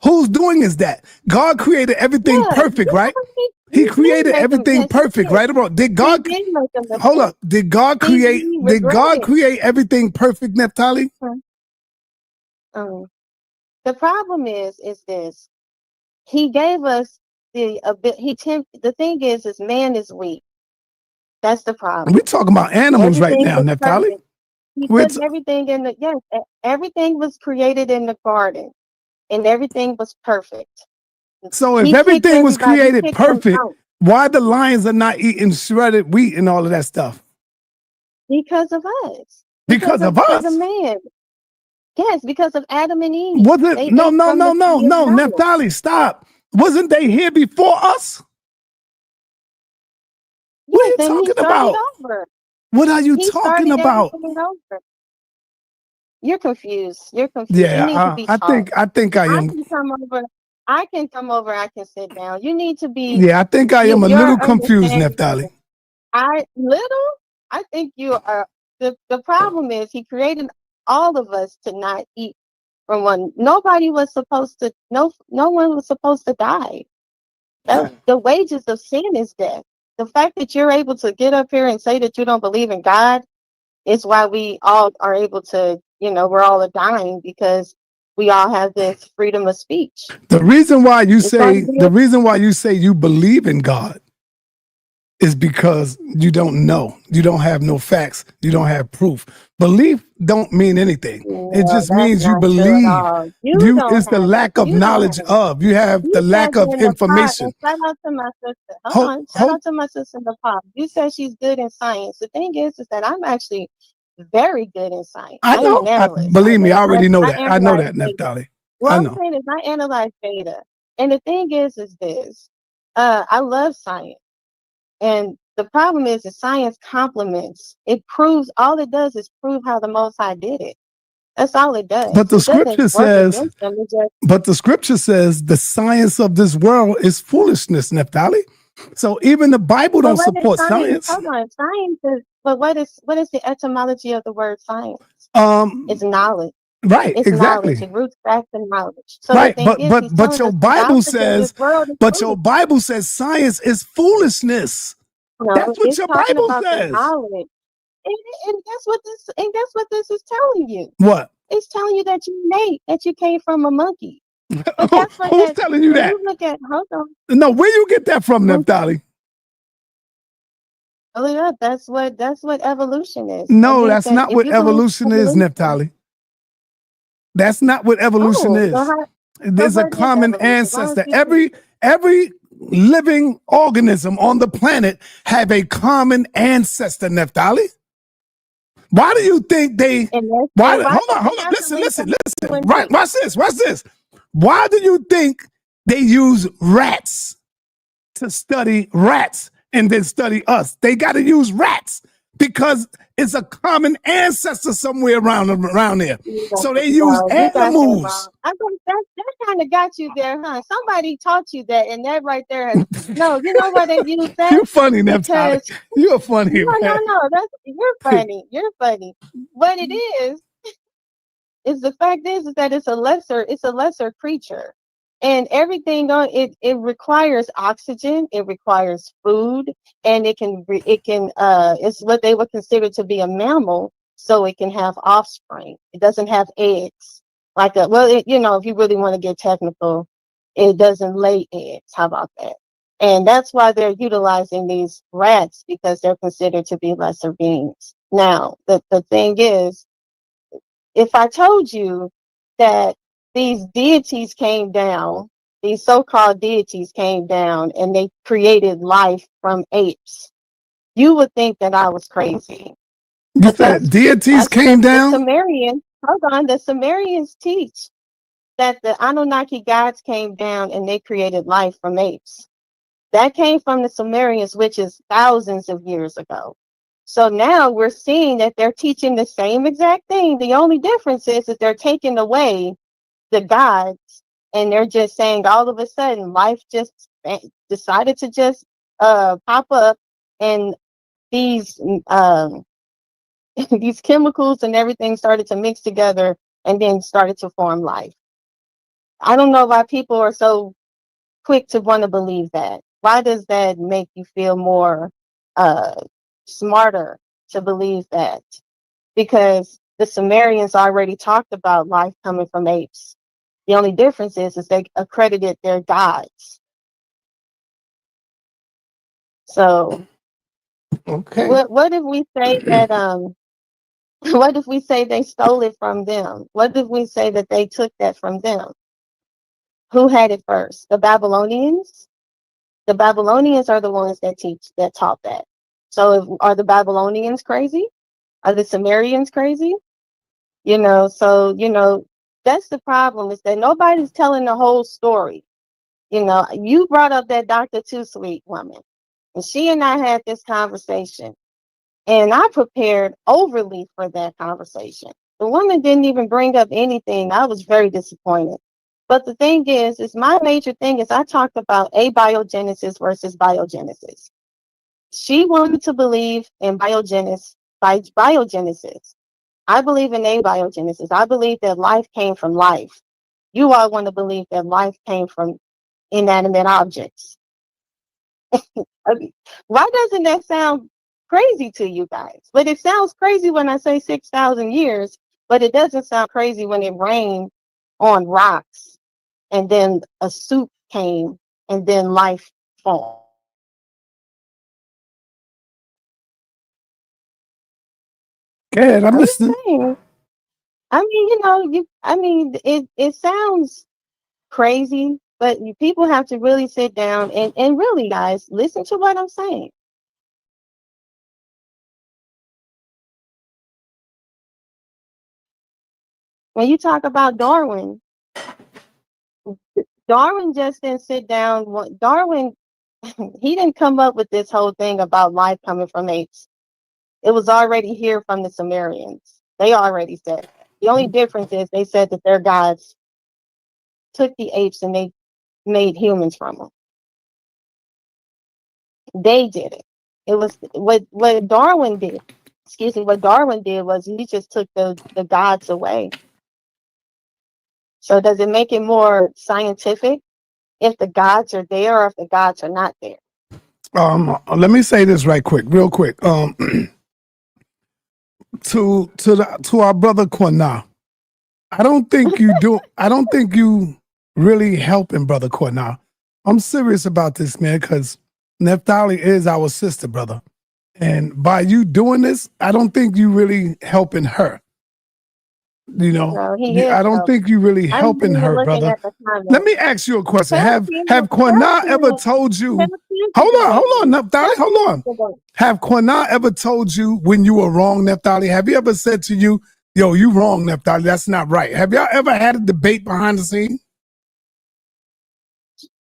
who's doing is that. God created everything Yeah, perfect, right? He did created make them. everything Yes, he perfect, did. right? Or did God He did make them mistake. hold up? Did God create He everything perfect, Naphtali? The problem is this. He gave us the thing is man is weak. That's the problem. We're talking about animals right Everything now, was Naphtali. perfect. He put everything in everything was created in the garden, and everything was perfect. So if He picked everything was everybody, he created picked them perfect, out why the lions are not eating shredded wheat and all of that stuff? because of us. Because of Because of us. man. Yes, because of Adam and Eve. Was it? No, Naphtali, stop. Wasn't they here before us? What are you Yes, and he talking started about? over. What are you He talking started about? everything over. You're confused. You Yeah, need to be I taught. think I am. can come over. I can come over. I can sit down. You need to be. Yeah, I think I am a Your little confused, understanding. Naphtali. I think you are. The problem is he created all of us to not eat from one. Nobody was supposed to. No one was supposed to die. The wages of sin is death. The fact that you're able to get up here and say that you don't believe in God is why we all are able to, we're all dying, because we all have this freedom of speech. The reason why you say you believe in God is because you don't know. You don't have no facts. You don't have proof. Belief don't mean anything. It just means you believe. It's the lack of knowledge of. You have the lack of information. Shout out to my sister. Shout out to my sister in the pop. You said she's good in science. The thing is that I'm actually very good in science. I know. I'm an analyst. Believe me, I already know that. I know that, Naphtali. What I I'm know. saying is I analyze data. And the thing is this. I love science. And the problem is that science complements. It proves, all it does is prove how the Most High did it. That's all it does. But the scripture says, the science of this world is foolishness, Naphtali. So even the Bible don't support science. Hold on, science is. But what is the etymology of the word science? It's knowledge. Right, it's exactly. Knowledge. It roots back to knowledge. So right, the thing but your Bible says, your Bible says science is foolishness. No, that's what your Bible says. Knowledge. And that's what this is telling you. What? It's telling you that you came from a monkey. But who's telling you that? You look at, hold on. No, where you get that from, Naphtali? That's what evolution is. No, that's not what evolution is, Naphtali. That's not what evolution is. There's a common ancestor. Every living organism on the planet have a common ancestor, Naphtali. Why do you think they? Hold on. Listen. Right, watch this. Why do you think they use rats to study rats and then study us? They got to use rats because it's a common ancestor somewhere around there. So they use animals. That kind of got you there, huh? Somebody taught you that, and that right there has, no, you know why they use that? You're funny, Naphtali. You're funny. No, you're funny. You're funny. What it is the fact is that it's a lesser creature. And everything on it, it requires oxygen, it requires food, and it's what they would consider to be a mammal, so it can have offspring. It doesn't have eggs. If you really want to get technical, it doesn't lay eggs. How about that? And that's why they're utilizing these rats, because they're considered to be lesser beings. Now, the thing is, if I told you that these deities came down, these so-called deities came down and they created life from apes, you would think that I was crazy. You But said that's deities that's what came the down? Sumerians, hold on, the Sumerians teach that the Anunnaki gods came down and they created life from apes. That came from the Sumerians, which is thousands of years ago. So now we're seeing that they're teaching the same exact thing. The only difference is that they're taking away the gods, and they're just saying all of a sudden life just decided to just pop up, and these these chemicals and everything started to mix together and then started to form life. I don't know why people are so quick to want to believe that. Why does that make you feel more uh, smarter to believe that? Because the Sumerians already talked about life coming from apes. The only difference is they accredited their gods. So Okay. what if we say that what if we say they stole it from them? What if we say that they took that from them? Who had it first? The Babylonians? The Babylonians are the ones that taught that. So are the Babylonians crazy? Are the Sumerians crazy? That's the problem, is that nobody's telling the whole story. You brought up that Dr. Too Sweet woman, and she and I had this conversation, and I prepared overly for that conversation. The woman didn't even bring up anything. I was very disappointed. But the thing is my major thing is I talked about abiogenesis versus biogenesis. She wanted to believe in biogenesis. I believe in abiogenesis. I believe that life came from life. You all want to believe that life came from inanimate objects. I mean, why doesn't that sound crazy to you guys? But it sounds crazy when I say 6,000 years, but it doesn't sound crazy when it rained on rocks and then a soup came and then life formed. Good. I'm I'm just listening. saying. I mean, it sounds crazy, but people have to really sit down and really, guys, listen to what I'm saying. When you talk about Darwin just didn't sit down. Darwin, he didn't come up with this whole thing about life coming from apes. It was already here from the Sumerians. They already said it. The only difference is they said that their gods took the apes and they made humans from them. They did it. It was what Darwin did. Excuse me. What Darwin did was he just took the gods away. So does it make it more scientific if the gods are there or if the gods are not there? Let me say this right quick, real quick. To our brother Quana. I don't think you really helping brother Quana. I'm serious about this, man, because Naphtali is our sister, brother. And by you doing this, I don't think you really helping her. No, he is I don't though. think you really I'm helping even her, looking brother. at the Let comments. me ask you a question. Tell Have Quana ever told you? Hold on, Naphtali, hold on. Have Quana ever told you when you were wrong, Naphtali? Have you ever said to you, "Yo, you wrong, Naphtali. That's not right." Have y'all ever had a debate behind the scene?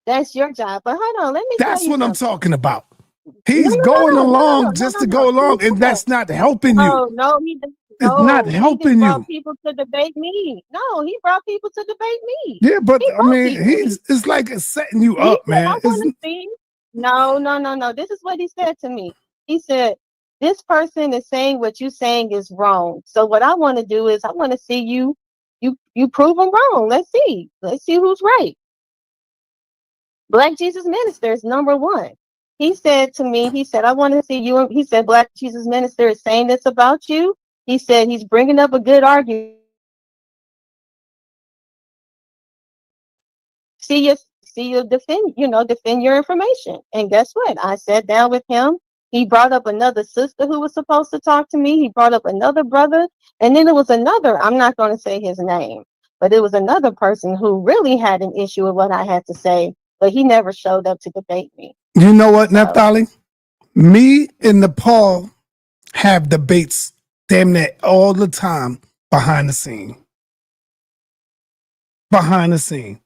That's your job. But hold on, let me tell That's you what I'm something. talking about. No, He's no, no, going no, no, no, no, along no, just no, to no. go along, and Listen. that's not helping you. Oh no, he didn't. It's not No, he didn't helping brought you. people to debate me. No, he brought people to debate me. Yeah, but He I brought mean, people. it's like it's setting you He up, said, I man. want to see. No, no, no, no. This is what he said to me. He said, this person is saying what you're saying is wrong. So what I want to do is I want to see you prove them wrong. Let's see. Let's see who's right. Black Jesus Minister is number one. He said to me, he said, I want to see you. He said, Black Jesus Minister is saying this about you. He said, he's bringing up a good argument. See you defend your information. And guess what? I sat down with him. He brought up another sister who was supposed to talk to me. He brought up another brother. And then there was another, I'm not going to say his name, but it was another person who really had an issue with what I had to say, but he never showed up to debate me. You know what, Naphtali? Me and Nepal have debates damn near all the time behind the scene. Behind the scene.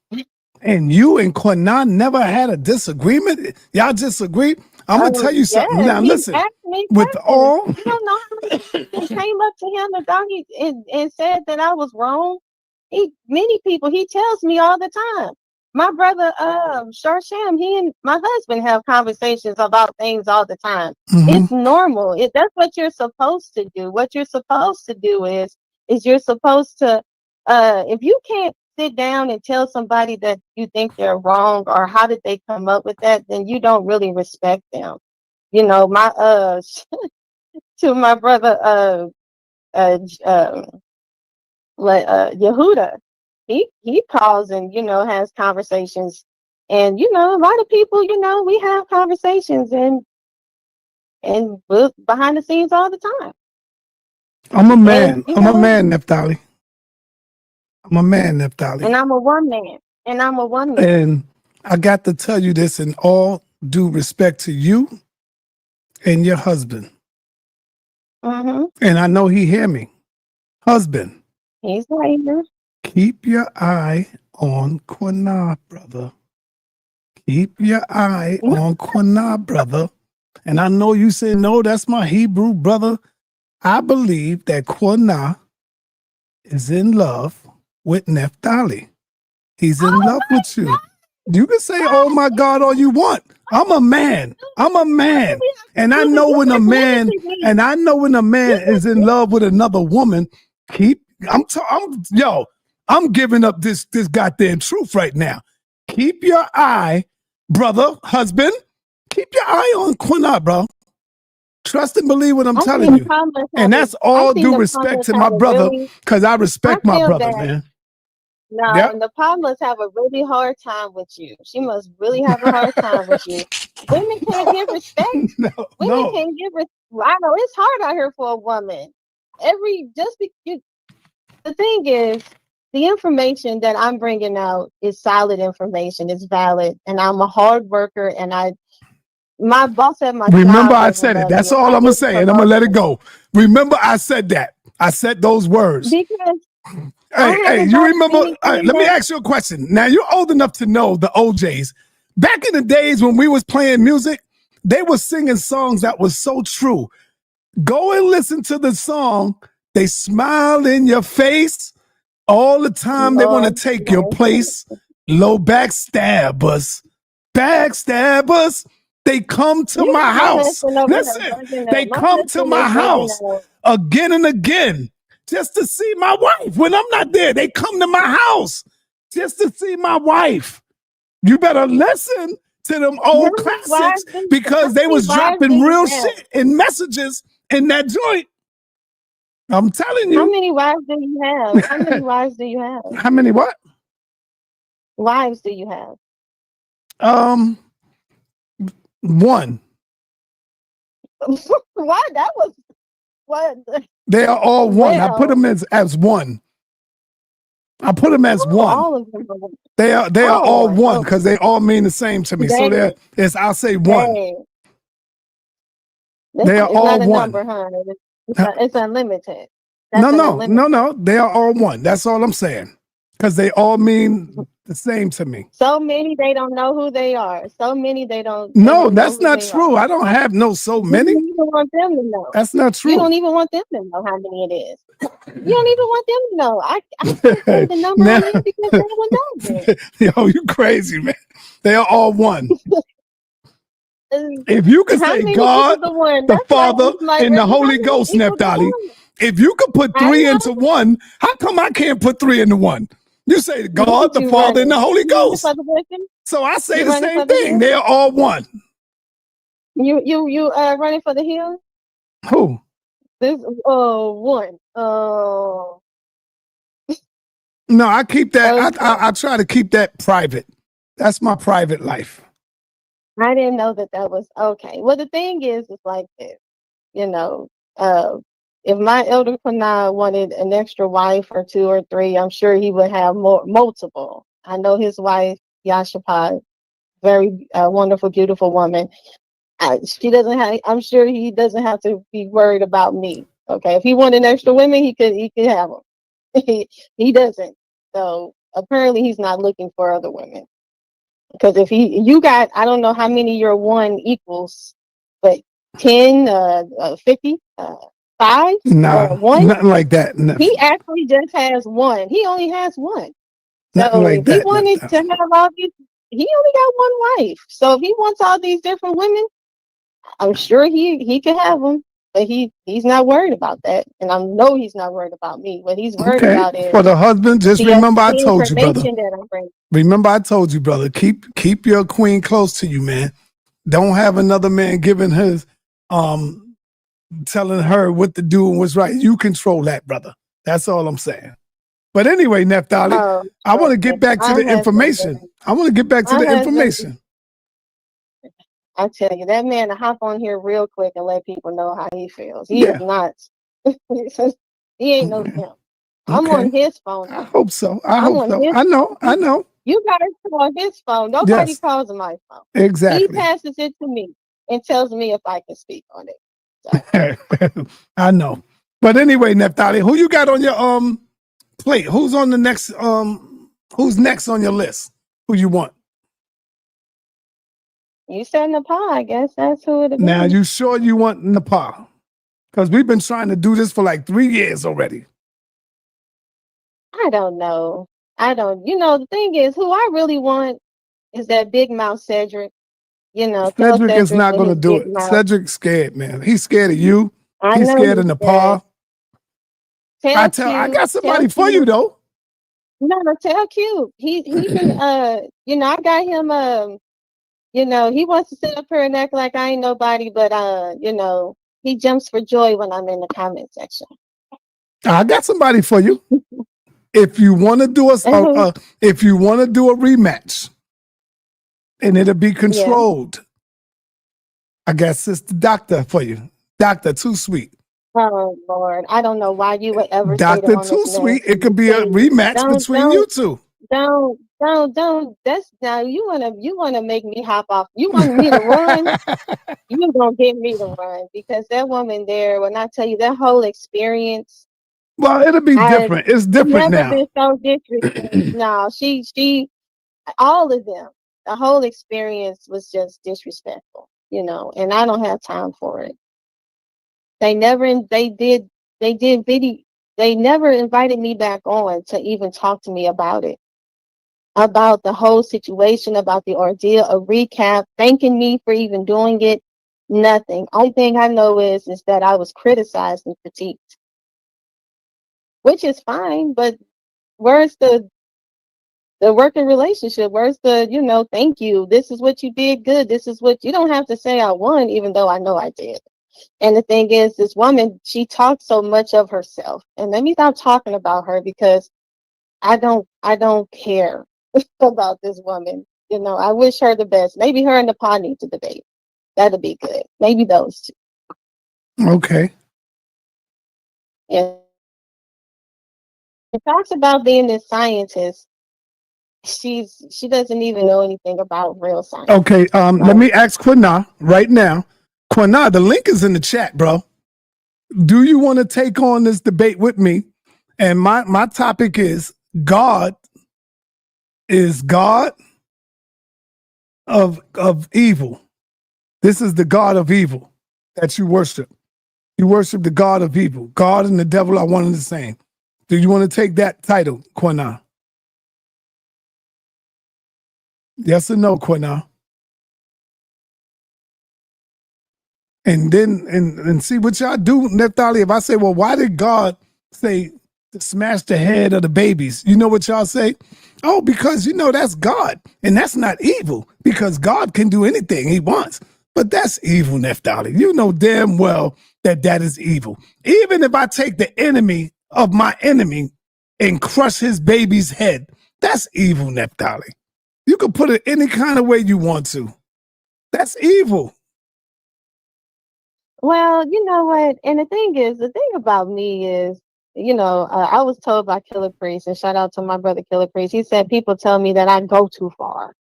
And you and Quanan never had a disagreement? Y'all disagree? I'm going to tell you something. Yeah, now, listen. With all... You don't know how many people came up to him about and said that I was wrong. Many people, he tells me all the time. My brother, Sharsham, he and my husband have conversations about things all the time. Mm-hmm. It's normal. That's what you're supposed to do. What you're supposed to do is you're supposed to, if you can't sit down and tell somebody that you think they're wrong or how did they come up with that, then you don't really respect them. You know, my to my brother Yehuda, he calls and has conversations, and a lot of people, we have conversations and behind the scenes all the time. I'm a man. I'm a man, Naphtali. I'm a man, Naphtali. And I'm a one man. And I got to tell you this in all due respect to you and your husband. Mm-hmm. And I know he hear me. Husband. He's right here. Keep your eye on Quanah, brother. Keep your eye on Quanah, brother. And I know you say, no, that's my Hebrew brother. I believe that Quanah is in love with Naphtali. He's in love with you. You can say, oh my God, all you want. I'm a man. I'm a man. And I know when a man is in love with another woman, I'm giving up this goddamn truth right now. Keep your eye, brother, husband, keep your eye on Quanah, bro. Trust and believe what I'm telling you. And that's all due respect to my brother, because I respect my brother, man. No, yep. And the Pablos have a really hard time with you. She must really have a hard time with you. Women can't give respect. Women can't give respect. I know it's hard out here for a woman. The thing is, the information that I'm bringing out is solid information. It's valid, and I'm a hard worker. And my boss at my remember I said it. That's all I'm gonna say, and I'm gonna let it go. Remember I said that. I said those words. Because Hey, you remember? Let me ask you a question. Now, you're old enough to know the OJs. Back in the days when we was playing music, they were singing songs that was so true. Go and listen to the song. They smile in your face all the time. They want to take your place. Low backstabbers. Backstabbers. They come to my house. Listen, they come to my house again and again. Just to see my wife. When I'm not there, they come to my house just to see my wife. You better listen to them old classics because they was dropping real shit in messages in that joint. I'm telling you. How many wives do you have? How many wives do you have? How many what? Wives do you have? One. Why? That was what? They are all one. I put them as one. I put them as one. All of them. They are all one because they all mean the same to me. So I'll say one. They are all one. Number, huh? It's unlimited. No. They are all one. That's all I'm saying. Because they all mean the same to me. So many they don't know who they are. So many they don't. No, that's not true. I don't have so many. You don't even want them to know. That's not true. You don't even want them to know how many it is. You don't even want them to know. I can't say the number because they don't know it. Yo, you crazy, man. They are all one. If you could say God, the Father, and the Holy Ghost, Naphtali, if you could put three into one, how come I can't put three into one? You say God, the Father, and the Holy Ghost. So I say You the running same for the thing. hill? They're all one. You running for the hill? Who? This one. No, I keep that. Okay. I try to keep that private. That's my private life. I didn't know that was okay. Well, the thing is, it's like this. You know, uh, if my elder Panah wanted an extra wife or two or three, I'm sure he would have multiple. I know his wife, Yashapa, very wonderful, beautiful woman. She doesn't have. I'm sure he doesn't have to be worried about me. Okay, if he wanted extra women, he could have them. He doesn't. So apparently, he's not looking for other women. Because if you got, I don't know how many your one equals, but 10, 50, 5, Nah, 1. nothing like that. He actually just has one. He only has one. Nothing So like if he that. wanted to have all these, he only got one wife. So if he wants all these different women, I'm sure he could have them. But he's not worried about that, and I know he's not worried about me. What he's worried Okay. about is For the husband, just the remember I the told you, brother. information that I'm bringing. Remember I told you, brother. Keep your queen close to you, man. Don't have another man giving his telling her what to do and what's right. You control that, brother. That's all I'm saying. But anyway, Naphtali, Oh, I want to okay. get back to the information. I want to get back to My the husband, information. I tell you, that man to hop on here real quick and let people know how he feels. He is Yeah. not. He ain't no simp. I'm Okay. on his phone. I hope so. I I'm hope on so. his. I know. You gotta call his phone. Nobody Yes, calls my phone. He exactly. passes it to me and tells me if I can speak on it. So, I know. But anyway, Naphtali, who you got on your plate? Who's on the next who's next on your list? Who you want? you said Nepal, I guess that's who it'll Now, be. you sure you want Nepal? Because we've been trying to do this for like 3 years already. I don't know. I don't. The thing is, who I really want is that big mouth Cedric. Tell Cedric is Cedric not with going to his do big it. mouth. Cedric's scared, man. He's scared of you. I He's know scared of he's scared. Nepal. I Tell got somebody for you Q. though. No, tell Q. He can I got him he wants to sit up here and act like I ain't nobody, but he jumps for joy when I'm in the comment section. I got somebody for you. If you want to do if you want to do a rematch, and it'll be Yeah. controlled, I got Sister Doctor for you. Doctor Too Sweet. Oh Lord. I don't know why you would ever say that Doctor on this Too Sweet. It could nasty be a stage. rematch Don't between you two. that's now you wanna make me hop off. You want me to run? You're gonna get me to run because that woman there, when I tell you that whole experience, Well, it'll be I've different. It's different never now. been so disrespectful. No, she, all of them, the whole experience was just disrespectful, and I don't have time for it. They never, they did video. They never invited me back on to even talk to me about it, about the whole situation, about the ordeal, a recap, thanking me for even doing it. Nothing. Only thing I know is that I was criticized and critiqued, which is fine. But where's the working relationship? Where's the thank you? This is what you did good. This is what you don't have to say I won, even though I know I did. And the thing is, this woman, she talks so much of herself, and let me stop talking about her because I don't care about this woman. I wish her the best. Maybe her and the pod need to debate. That'd be good. Maybe those two. Okay. Yeah. It talks about being this scientist. She doesn't even know anything about real science. Okay. Let me ask Quina right now. Quina, the link is in the chat, bro. Do you want to take on this debate with me? And my topic is God is God of evil. This is the God of evil that you worship. You worship the God of evil. God and the devil are one and the same. Do you want to take that title, Quina? Yes or no, Quina? And then and see what y'all do, Naphtali. If I say, well, why did God say to smash the head of the babies. You know what y'all say? Oh, because that's God, and that's not evil, because God can do anything he wants. But that's evil, Naphtali. You know damn well that is evil. Even if I take the enemy of my enemy and crush his baby's head, that's evil, Naphtali. You can put it any kind of way you want to. That's evil. Well, you know what? And the thing about me is, I was told by Killer Priest, and shout out to my brother Killer Priest. He said people tell me that I go too far.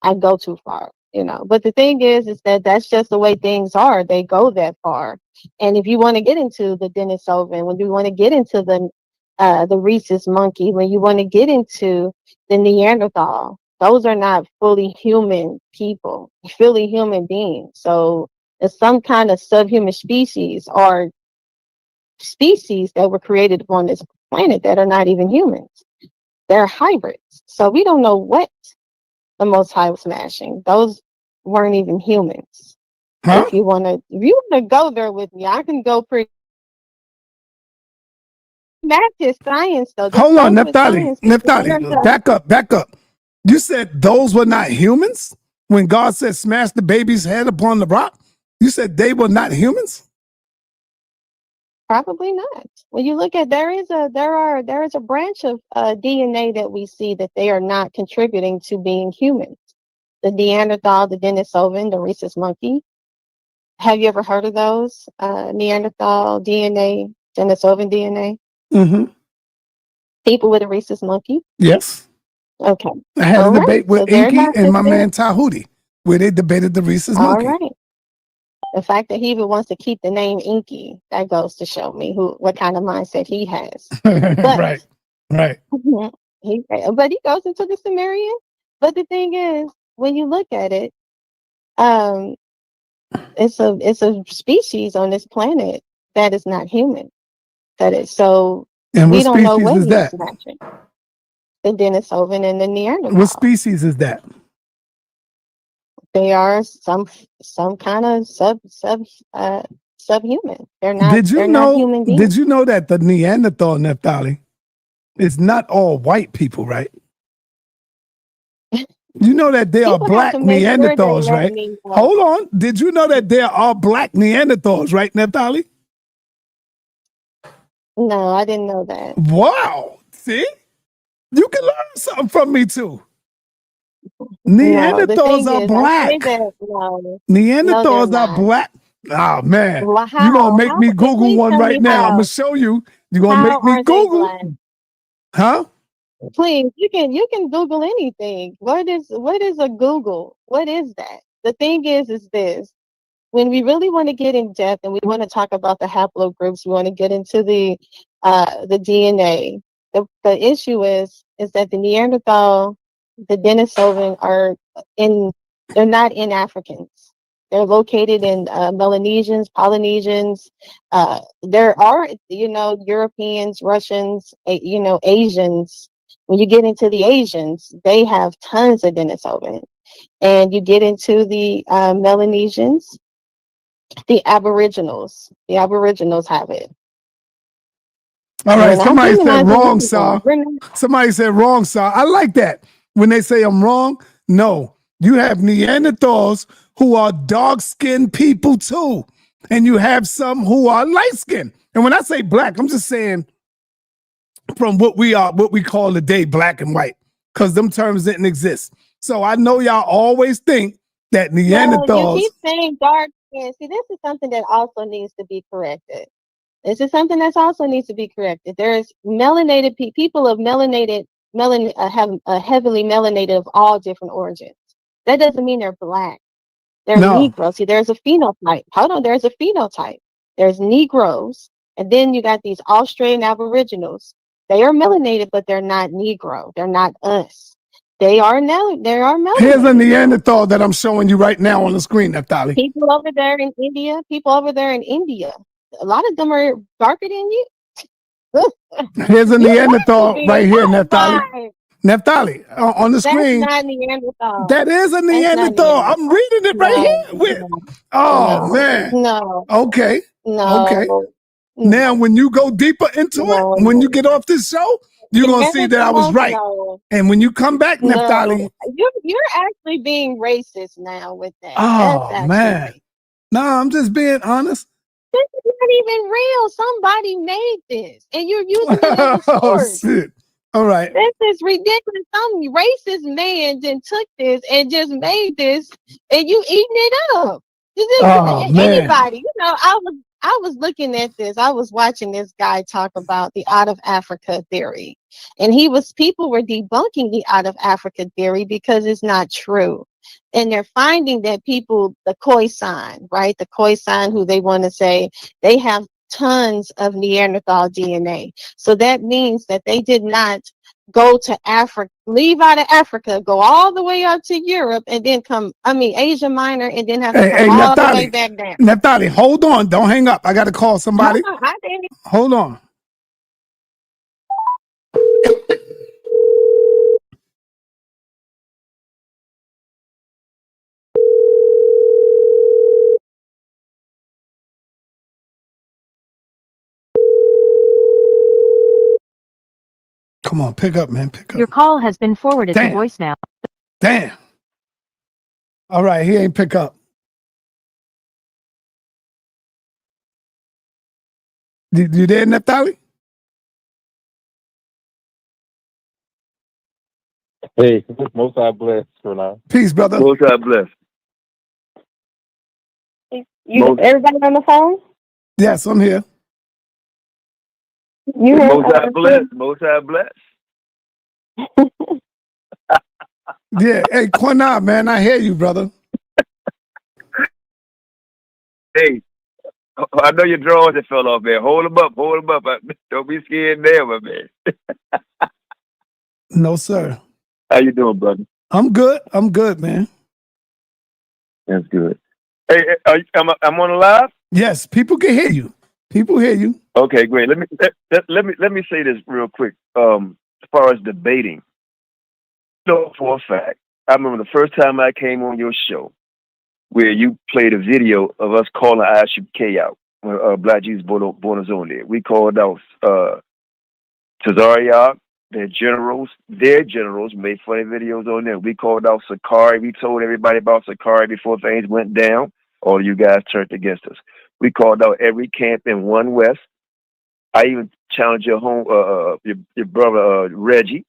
I go too far, But the thing is that that's just the way things are. They go that far. And if you want to get into the Denisovan, when you want to get into the rhesus monkey, when you want to get into the Neanderthal, those are not fully human people, fully human beings. So it's some kind of subhuman species or species that were created on this planet that are not even humans. They're hybrids. So we don't know what the Most High was smashing. Those weren't even humans. Huh? If you want to go there with me, I can go pretty. That is science, though. Hold on, Naphtali, back up. You said those were not humans? When God said smash the baby's head upon the rock? You said they were not humans? Probably not. When you look at there is a branch of DNA that we see that they are not contributing to being humans. The Neanderthal, the Denisovan, the rhesus monkey. Have you ever heard of those? Neanderthal DNA, Denisovan DNA? Mm-hmm. People with a rhesus monkey? Yes. Okay. I had a debate with Inky and my man considered. Tahuti, where they debated the rhesus All monkey. right. The fact that he even wants to keep the name Inky, that goes to show me what kind of mindset he has. But, Right. but he goes into the Sumerian. But the thing is, when you look at it, it's a species on this planet that is not human. That is so. And we what don't know species what is that? matching. The Denisovan and the Neanderthal. What species is that? They are some kind of subhuman. They're not. Not human beings. Did you know that the Neanderthal, Naphtali, is not all white people, right? You know that there are black Neanderthals, right? Hold on. Did you know that there are black Neanderthals, right, Naphtali? No, I didn't know that. Wow. See? You can learn something from me too. Neanderthals are black. Neanderthals are black. Oh man. You're gonna make me Google one right now. I'm gonna show you. You're gonna make me Google. Huh? Please, you can Google anything. What is a Google? What is that? The thing is this. When we really want to get in depth and we want to talk about the haplogroups, we want to get into the DNA. The issue is that the Neanderthal, the Denisovan they're not in Africans. They're located in Melanesians, Polynesians. There are, Europeans, Russians, Asians. When you get into the Asians, they have tons of Denisovan. And you get into the Melanesians, the Aboriginals have it. All right, somebody said wrong, sir. Somebody said wrong, sir. I like that. When they say I'm wrong, no. You have Neanderthals who are dark-skinned people too. And you have some who are light-skinned. And when I say black, I'm just saying from what we call today black and white, because them terms didn't exist. So I know y'all always think that Neanderthals. No, you keep saying dark skin. See, this is something that also needs to be corrected. There's melanated people of have a heavily melanated of all different origins. That doesn't mean they're black. They're Negroes. See, there's a phenotype. Hold on, there's a phenotype. There's Negroes, and then you got these Australian Aboriginals. They are melanated, but they're not Negro. They're not us. They are melanated. Here's a Neanderthal that I'm showing you right now on the screen, Naphtali. People over there in India. A lot of them are darker than you. Here's a Neanderthal right here, Naphtali. Naphtali, on the screen. That's not Neanderthal. That is a Neanderthal. I'm reading it right here. Man. No. Okay. No. Okay. Now, when you go deeper into it, when you get off this show, you're gonna see that I was right. No. And when you come back, Naphtali, you're actually being racist now with that. Oh man, no, I'm just being honest. This is not even real. Somebody made this, and you're using it as a source. Oh shit! All right, this is ridiculous. Some racist man then took this and just made this, and you eating it up. Anybody, I was looking at this. I was watching this guy talk about the out of Africa theory, and people were debunking the out of Africa theory because it's not true. And they're finding that the Khoisan, right? The Khoisan, who they want to say they have tons of Neanderthal DNA. So that means that they did not go to Africa, leave out of Africa, go all the way up to Europe, and then Asia Minor, and then have to come all the way back down. Naphtali, hold on. Don't hang up. I got to call somebody. Hold on. Come on, pick up, man. Pick up. Your call has been forwarded to voicemail. Damn. All right, he ain't pick up. You there, Naphtali? Hey, most I bless for now. Peace, brother. Most I bless. Everybody on the phone? Yes, I'm here. Most I bless. Most I bless. Yeah, hey, Quana, man, I hear you, brother. Hey, I know your drawers that fell off, man. Hold them up. Don't be scared there, my man. No, sir. How you doing, brother? I'm good, man. That's good. Hey, I'm on the live? Yes, people can hear you. People hear you. Okay, great. Let me say this real quick. As far as debating, for a fact, I remember the first time I came on your show, where you played a video of us calling ISUK out when Black Jesus born his own there. We called out Tazariak, their generals, made funny videos on there. We called out Sakari. We told everybody about Sakari before things went down. All you guys turned against us. We called out every camp in One West. I even challenged your your brother Reggie,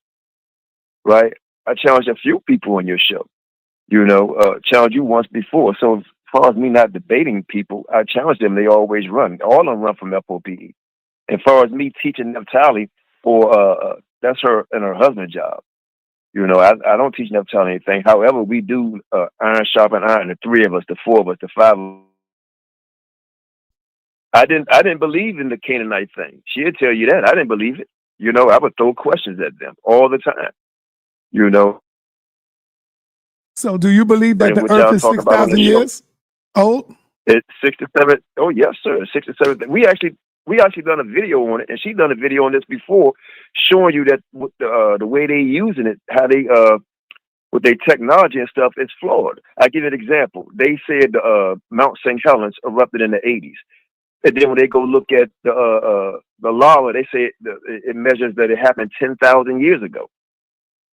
right? I challenged a few people on your show. Challenged you once before. So as far as me not debating people, I challenge them. They always run. All of them run from FOPE. As far as me teaching Naphtali, that's her and her husband's job. I don't teach Naphtali anything. However, we do iron sharpen iron. The three of us, the four of us, the five of us. I didn't believe in the Canaanite thing. She'd tell you that. I didn't believe it. I would throw questions at them all the time. So do you believe that the earth is 6,000 years old? It's 67. Oh, yes, sir. 67. We actually done a video on it, and she done a video on this before, showing you that the way they using it, how they with their technology and stuff, it's flawed. I give you an example. They said Mount St. Helens erupted in the 80s. And then when they go look at the lava, they say it measures that it happened 10,000 years ago,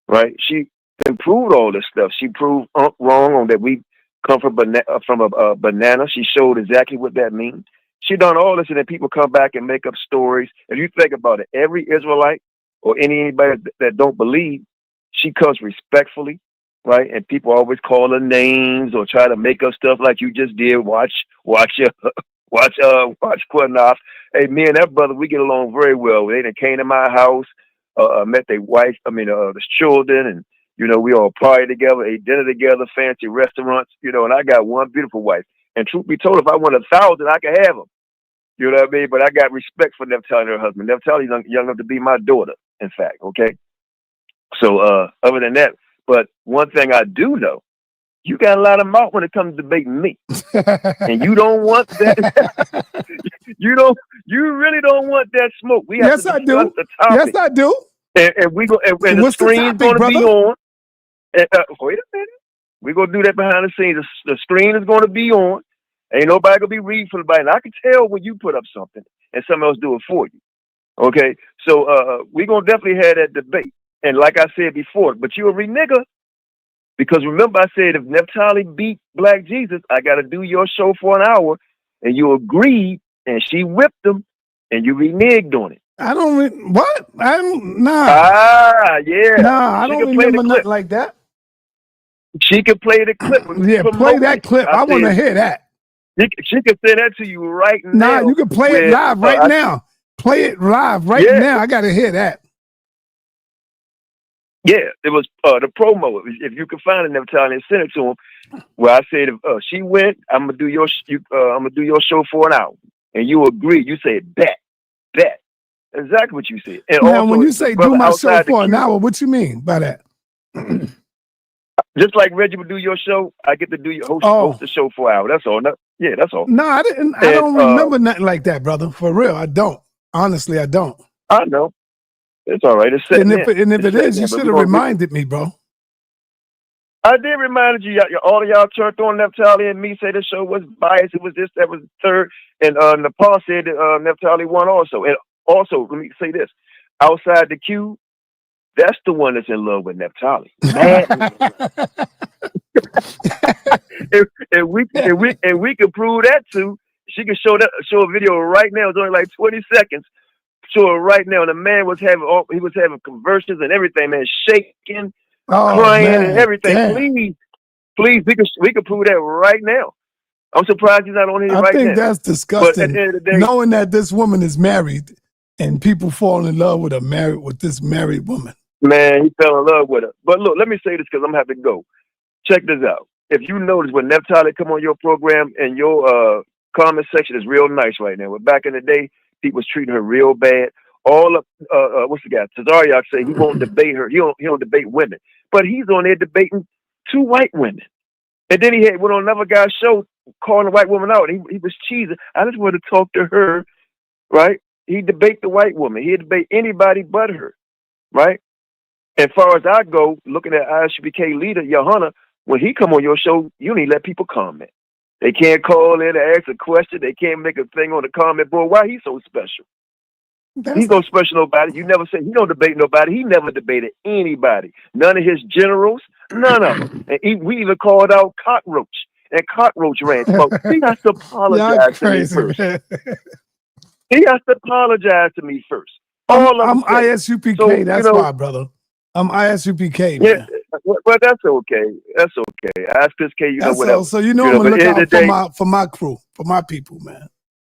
right? She improved all this stuff. She proved wrong on that we come from a banana. She showed exactly what that means. She done all this, and then people come back and make up stories. If you think about it, every Israelite or anybody that don't believe, she comes respectfully, right? And people always call her names or try to make up stuff like you just did. Watch Quinoff. Hey, me and that brother, we get along very well. They done came to my house, met their wife, the children, and, we all party together, ate dinner together, fancy restaurants, and I got one beautiful wife. And truth be told, if I want 1,000, I could have them. You know what I mean? But I got respect for Naphtali and her husband. Naphtali young enough to be my daughter, in fact, okay? So, other than that, but one thing I do know, you got a lot of mouth when it comes to debating me. And you don't want that. You really don't want that smoke. We have to discuss the topic. Yes, I do. And we go, and the screen's going to be on. And, wait a minute. We're going to do that behind the scenes. The screen is going to be on. Ain't nobody going to be reading for nobody. And I can tell when you put up something. and someone else do it for you. Okay, so we're gonna definitely have that debate. And like I said before, but you a renegger, because remember I said if Naphtali beat Black Jesus, I got to do your show for an hour, and you agreed, and she whipped him, and you reneged on it. I don't what? I'm nah. Yeah. Nah, I She don't can play the remember clip. nothing like that. She can play the clip. Yeah, play that clip. I want to hear that. She can send that to you right now. Nah, you can play it live right now. Play it live right now. I got to hear that. Yeah, it was the promo. If you can find it, Naphtali, and send it to him. Where I said, if she went, I'm gonna do your show for an hour, and you agree. You said bet. Exactly what you said. And now, also, when you say do my show for an hour, what you mean by that? Just like Reggie would do your show, I get to do your host the show for an hour. That's all. Yeah, that's all. No, I didn't. I don't remember nothing like that, brother. For real, I don't. Honestly, I don't. I know. It's all right. It's and if it is, you should have reminded me, bro. I did remind you. All of y'all turned on Naphtali and me, say the show was biased. It was this, that was the third. And Nepal said that Naphtali won also. And also, let me say this. Outside the queue, that's the one that's in love with Naphtali. and we can prove that too. She can show a video right now. It's only like 20 seconds. Show it right now. And the man was having conversions and everything, man, shaking, crying, man, and everything. Damn. Please, we can prove that right now. I'm surprised he's not on here right now. I think that's disgusting. But at the end of the day, knowing that this woman is married and people fall in love with this married woman. Man, he fell in love with her. But look, let me say this because I'm having to go. Check this out. If you notice when Naphtali come on your program and your comment section is real nice right now. But back in the day, people was treating her real bad. All of what's the guy? Tazariak say he won't debate her. He don't debate women. But he's on there debating 2 white women. And then he went on another guy's show calling a white woman out. He was cheesing. I just wanted to talk to her, right? He debate the white woman. He'd debate anybody but her, right? As far as I go, looking at ISUPK leader, Johanna, when he come on your show, you need to let people comment. They can't call in and ask a question. They can't make a thing on the comment board. Why he's so special? He's no special nobody. You never say he don't debate nobody. He never debated anybody. None of his generals, none of them. And we even called out Cockroach and Cockroach Ranch. But he has to apologize to me first. He has to apologize to me first. I'm ISUPK. So, that's why, brother. I'm ISUPK. Man. Yeah, well, that's okay. That's okay. ISUPK, know whatever. So I'm gonna look out for my crew, for my people, man.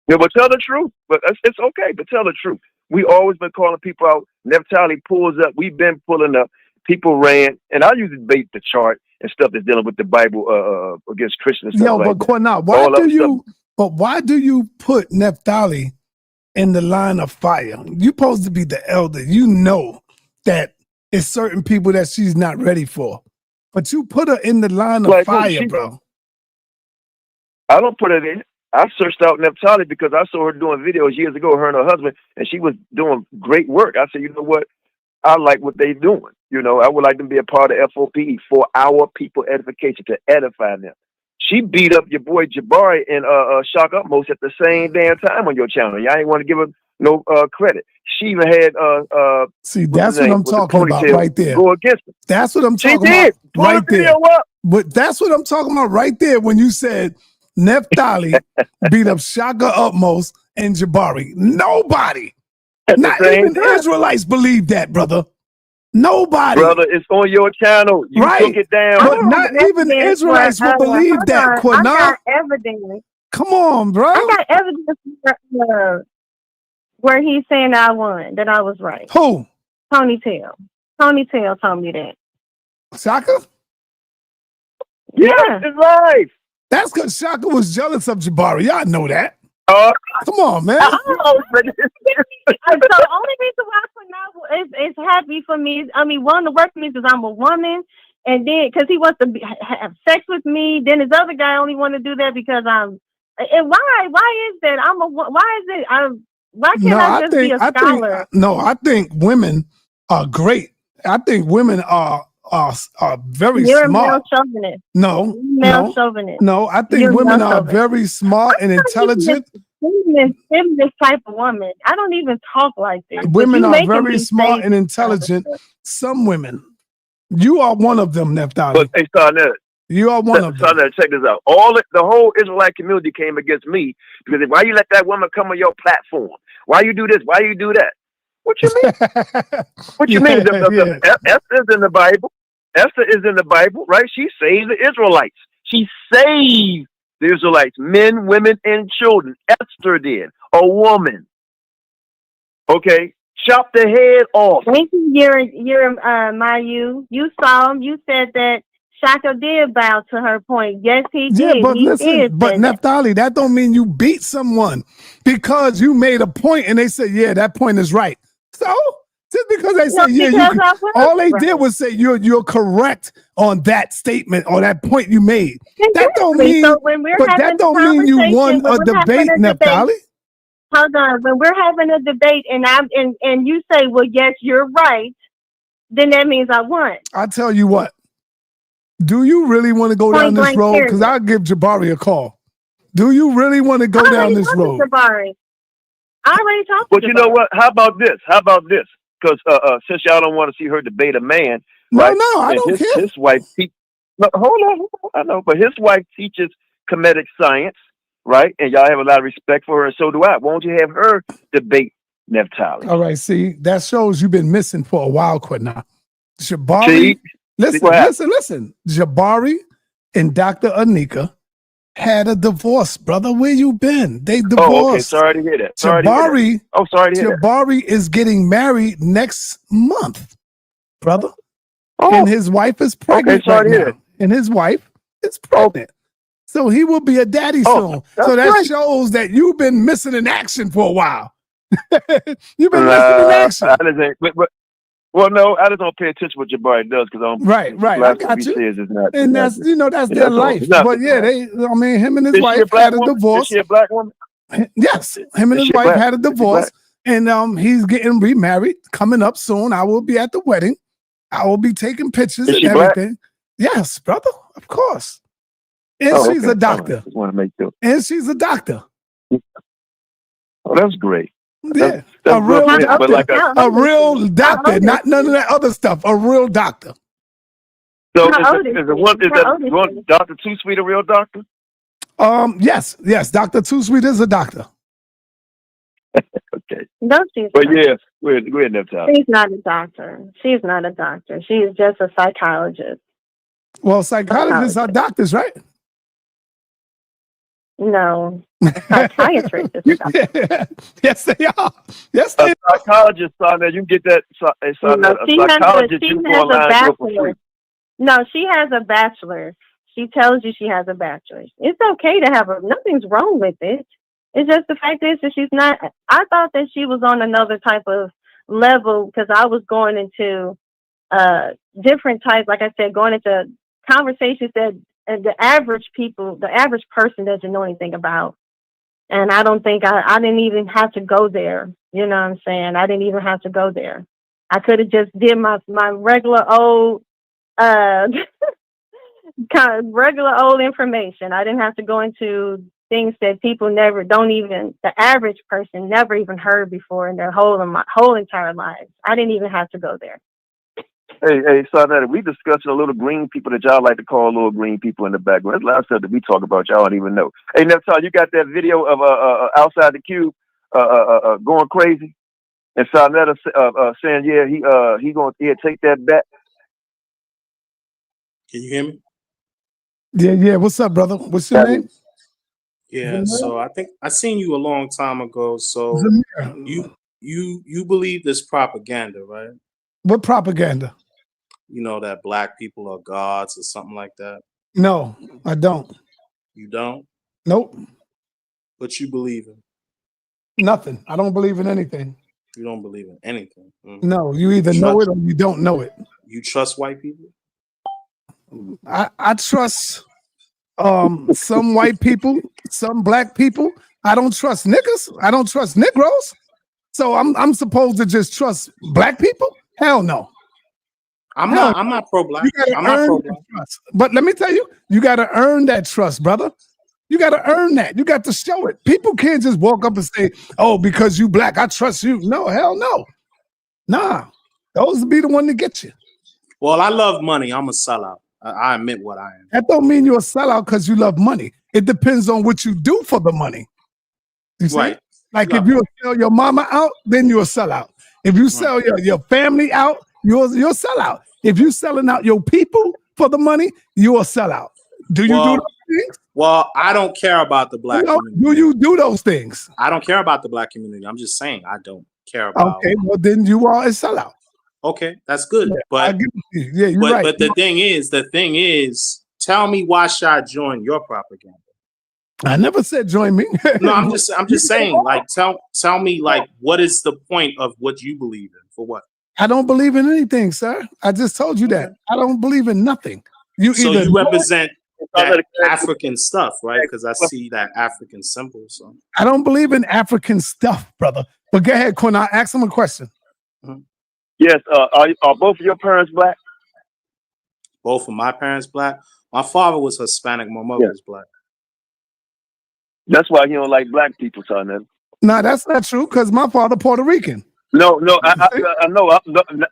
Yeah, but tell the truth. But it's okay. But tell the truth. We always been calling people out. Naphtali pulls up. We've been pulling up. People ran, and I usually debate the chart and stuff that's dealing with the Bible against Christians. Yo, but Cornell, why do you put Naphtali in the line of fire? You're supposed to be the elder. You know that it's certain people that she's not ready for, but you put her in the line of fire, bro. I don't put her in. I searched out Naphtali because I saw her doing videos years ago, her and her husband, and she was doing great work. I said, you know what? I like what they're doing. You know, I would like them to be a part of FOPE for our people edification, to edify them. She beat up your boy Jabari and Shock Utmost at the same damn time on your channel. Y'all ain't want to give her no credit. She even had see, that's what I'm talking about right there. Go against him. That's what I'm talking about right there. But that's what I'm talking about right there when you said Naphtali beat up Shaka Utmost and Jabari. Nobody, not even Israelites, believe that, brother. Nobody, brother. It's on your channel. You took it down. But not even Israelites will believe that. I got evidence. Come on, bro. I got evidence where he's saying I won, that I was right. Who? Ponytail. Ponytail told me that. Shaka? Yeah, it's live. That's because Shaka was jealous of Jabari. Y'all know that. Come on, man. So the only reason why is happy for me. I mean, one, the work for me is I'm a woman, and then because he wants to have sex with me. Then his other guy only want to do that because I'm. And why? Why is that? Why is it? Why can't I just be a scholar? I think women are great. I think women are very You're smart. Male chauvinist. No, male chauvinist. No, I think women are very smart and intelligent feminist type of woman. I don't even talk like this. Women are very smart and intelligent. Some women. You are one of them, Neftali. But hey, sa.neter, you are one of them. sa.neter, check this out. The whole Israelite community came against me because why you let that woman come on your platform? Why you do this? Why you do that? What you mean? What you mean? Esther is in the Bible. Esther is in the Bible, right? She saved the Israelites. She saved the Israelites, men, women, and children. Esther did. A woman. Okay? Chop the head off. Thank you, Mayu. You saw him. You said that Shaka did bow to her point. Yes, he did. Yeah, but listen, but Neftali, that don't mean you beat someone because you made a point and they said, yeah, that point is right. So just because they say, yeah, all they did was say you're correct on that statement or that point you made. That don't mean, but that don't mean you won a debate, Neftali. Hold on. When we're having a debate and you say, well, yes, you're right, then that means I won. I'll tell you what. Do you really want to go down this road? Because I'll give Jabari a call. Do you really want to go down this road? Jabari. I already talked to Jabari. But you know what? How about this? Because since y'all don't want to see her debate a man, right? No, I don't care. His wife, hold on, I know, but his wife teaches comedic science, right? And y'all have a lot of respect for her, and so do I. Won't you have her debate Neftali? All right, see, that shows you've been missing for a while, now. Jabari, listen. Jabari and Dr. Anika had a divorce, brother. Where you been? They divorced. Oh, okay. Sorry to hear that. Jabari is getting married next month, brother. Oh. And his wife is pregnant right now. And his wife is pregnant. So he will be a daddy soon. So that shows that you've been missing in action for a while. You've been missing in action. Well, no, I just don't pay attention to what Jabari does because I'm right. I got you. And that's their life. But yeah, him and his wife had a divorce. Is she a black woman? Yes, him and his wife had a divorce, and he's getting remarried coming up soon. I will be at the wedding. I will be taking pictures and everything. Yes, brother, of course. And she's a doctor. I just want to make sure. And she's a doctor. Oh, that's great. Yeah, a real doctor, not none of that other stuff. A real doctor. So is that Dr. Too Sweet a real doctor? Yes, Dr. Too Sweet is a doctor. Okay. No, she's but not. Yes, we're in that time. She's not a doctor. She's not a doctor. She is just a psychologist. Well, psychologists are doctors, right? No, psychiatrist. Yes, they are. Yes, they are. Psychologist, son, you can get that. She has a bachelor. No, she has a bachelor. She tells you she has a bachelor. It's okay to have nothing's wrong with it. It's just the fact is that she's not. I thought that she was on another type of level because I was going into different types. Like I said, going into conversations that the average person doesn't know anything about. And I don't think I didn't even have to go there. You know what I'm saying? I didn't even have to go there. I could have just did my regular old regular old information. I didn't have to go into things that people the average person never even heard before in their whole entire lives. I didn't even have to go there. Hey, sa.neter, we discussing a little green people that y'all like to call little green people in the background. There's a lot of stuff that we talk about y'all don't even know. Hey, Neptal, you got that video of outside the cube going crazy, and sa.neter saying he'll take that back. Can you hear me? Yeah. What's up, brother? What's your name? Yeah. So I think I seen you a long time ago. So you believe this propaganda, right? What propaganda? You know that black people are gods or something like that? No, I don't. You don't? Nope. But you believe in? Nothing. I don't believe in anything. You don't believe in anything? Mm-hmm. No, you either know it or you don't know it. You trust white people? I trust some white people, some black people. I don't trust niggas. I don't trust Negroes. So I'm supposed to just trust black people? Hell no. I'm not pro-black. I'm not pro-black. But let me tell you, you got to earn that trust, brother. You got to earn that. You got to show it. People can't just walk up and say, "Oh, because you black, I trust you." No, hell no. Nah, those will be the one to get you. Well, I love money. I'm a sellout. I admit what I am. That don't mean you're a sellout because you love money. It depends on what you do for the money. You see? Right. Like if you sell your mama out, then you're a sellout. If you sell your family out, you're a sellout. If you're selling out your people for the money, you're a sellout. Do you do those things? Well, I don't care about the black community. Do you do those things? I don't care about the black community. I'm just saying I don't care about. Okay, well then you are a sellout. Okay, that's good. Yeah, but you're right. But the thing is, tell me why should I join your propaganda? I never said join me. No, I'm just saying, like, tell me, like, what is the point of what you believe in? For what? I don't believe in anything, sir. I just told you that. I don't believe in nothing. You represent that African stuff, right? Because I see that African symbol. So I don't believe in African stuff, brother. But go ahead, Quinn. I'll ask him a question. Mm-hmm. Yes. Are both of your parents black? Both of my parents black. My father was Hispanic. My mother was black. That's why you don't like black people, son. No, that's not true. Because my father Puerto Rican. No, I know.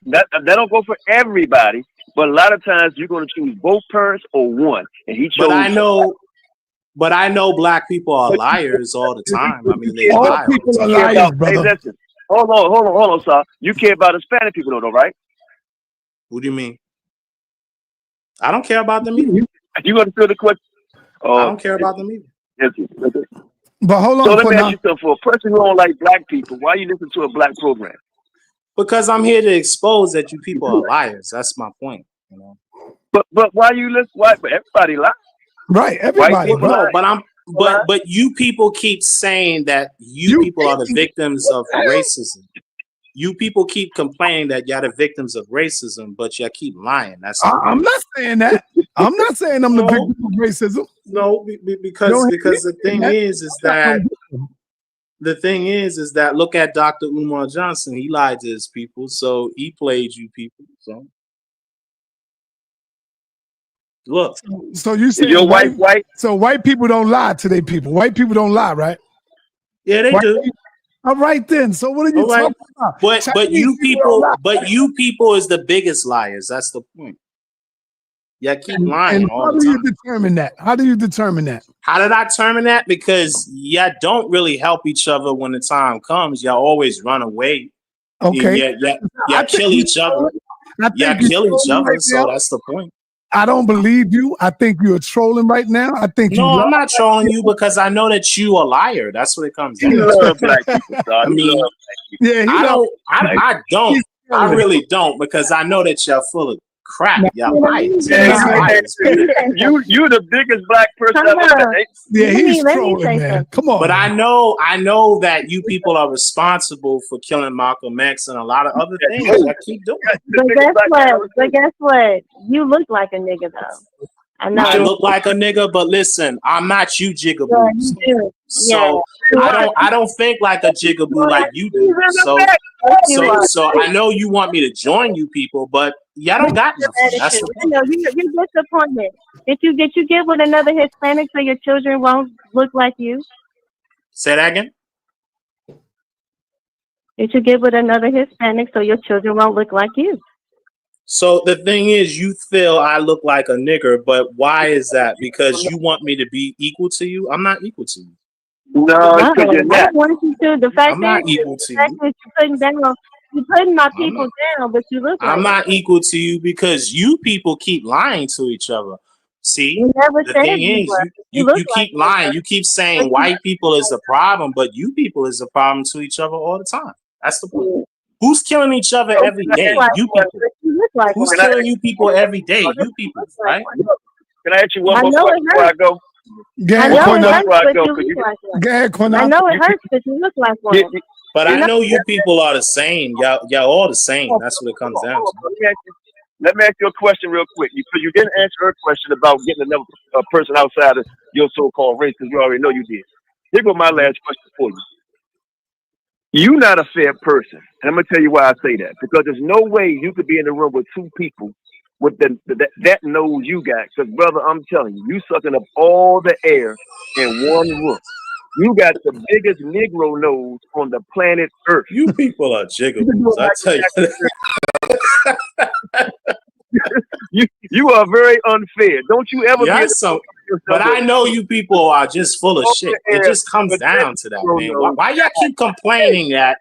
That don't go for everybody. But a lot of times you're going to choose both parents or one, and he chose. But I know black people are liars all the time. I mean, they all lie. People are liars, brother. Hey, listen. Hold on, sir. You care about Hispanic people, though, right? What do you mean? I don't care about them either. You going to feel the question? I don't care about them either. Yes. But hold on. So let me ask you something. For a person who don't like black people, why you listen to a black program? Because I'm here to expose that you people are liars. That's my point. You know. But why you listen? Why? But everybody lies. Right. Everybody. But you people keep saying that you people are the victims of racism. You people keep complaining that you're the victims of racism, but you keep lying. That's I'm not saying that. I'm not saying I'm the victim of racism. No, because the thing is that look at Dr. Umar Johnson. He lied to his people, so he played you people. So look. So you say your white? So white people don't lie to their people. White people don't lie, right? Yeah, they do. All right then. So what are you talking about? But you people is the biggest liars. That's the point. Yeah, keep lying. And how do you determine that? How do you determine that? How did I determine that? Because y'all don't really help each other when the time comes. Y'all always run away. Okay. Y'all kill each other. Y'all kill each other. So that's the point. I don't believe you. I think you're trolling right now. I think no, I'm not trolling you because I know that you a liar. That's what it comes down to. You love black people, dog. I mean, yeah, I don't. I really don't because I know that y'all full of crap. Y'all liars. You the biggest black person ever. Yeah, he's trolling, man. Come on. But I know that you people are responsible for killing Malcolm X and a lot of other things. I keep doing. But guess what? You look like a nigga though. I know. I look like a nigga, but listen, I'm not you jigaboos. Yeah, so I don't think like a jigaboo like you do. So I know you want me to join you people, but y'all don't got nothing. That's the point. You're disappointed. Did you get with another Hispanic so your children won't look like you? Say that again. Did you get with another Hispanic so your children won't look like you? So the thing is, you feel I look like a nigger, but why is that? Because you want me to be equal to you? I'm not equal to you. No, because you're not. The fact I'm not equal to you. You're putting my people down, but you look like I'm not equal to you because you people keep lying to each other. See, the thing is, you keep lying. You keep saying white people is the problem, but you people is the problem to each other all the time. That's the point. Who's killing each other every day? You people. Who's killing you people every day? You people, right? Can I ask you one more question before I go? I know it hurts because you look like one. But I know you people are the same. Y'all all the same. That's what it comes down to. Let me ask you a question real quick. Because you didn't answer her question about getting another person outside of your so-called race, because we already know you did. Here goes my last question for you. You're not a fair person. And I'm going to tell you why I say that. Because there's no way you could be in the room with two people with that nose you got. Because, brother, I'm telling you, you sucking up all the air in one room. You got the biggest Negro nose on the planet Earth. You people are jiggables, I tell you. You are very unfair. Don't you ever be but I know you people are just full of shit. It just comes down to that, man. Why y'all keep complaining that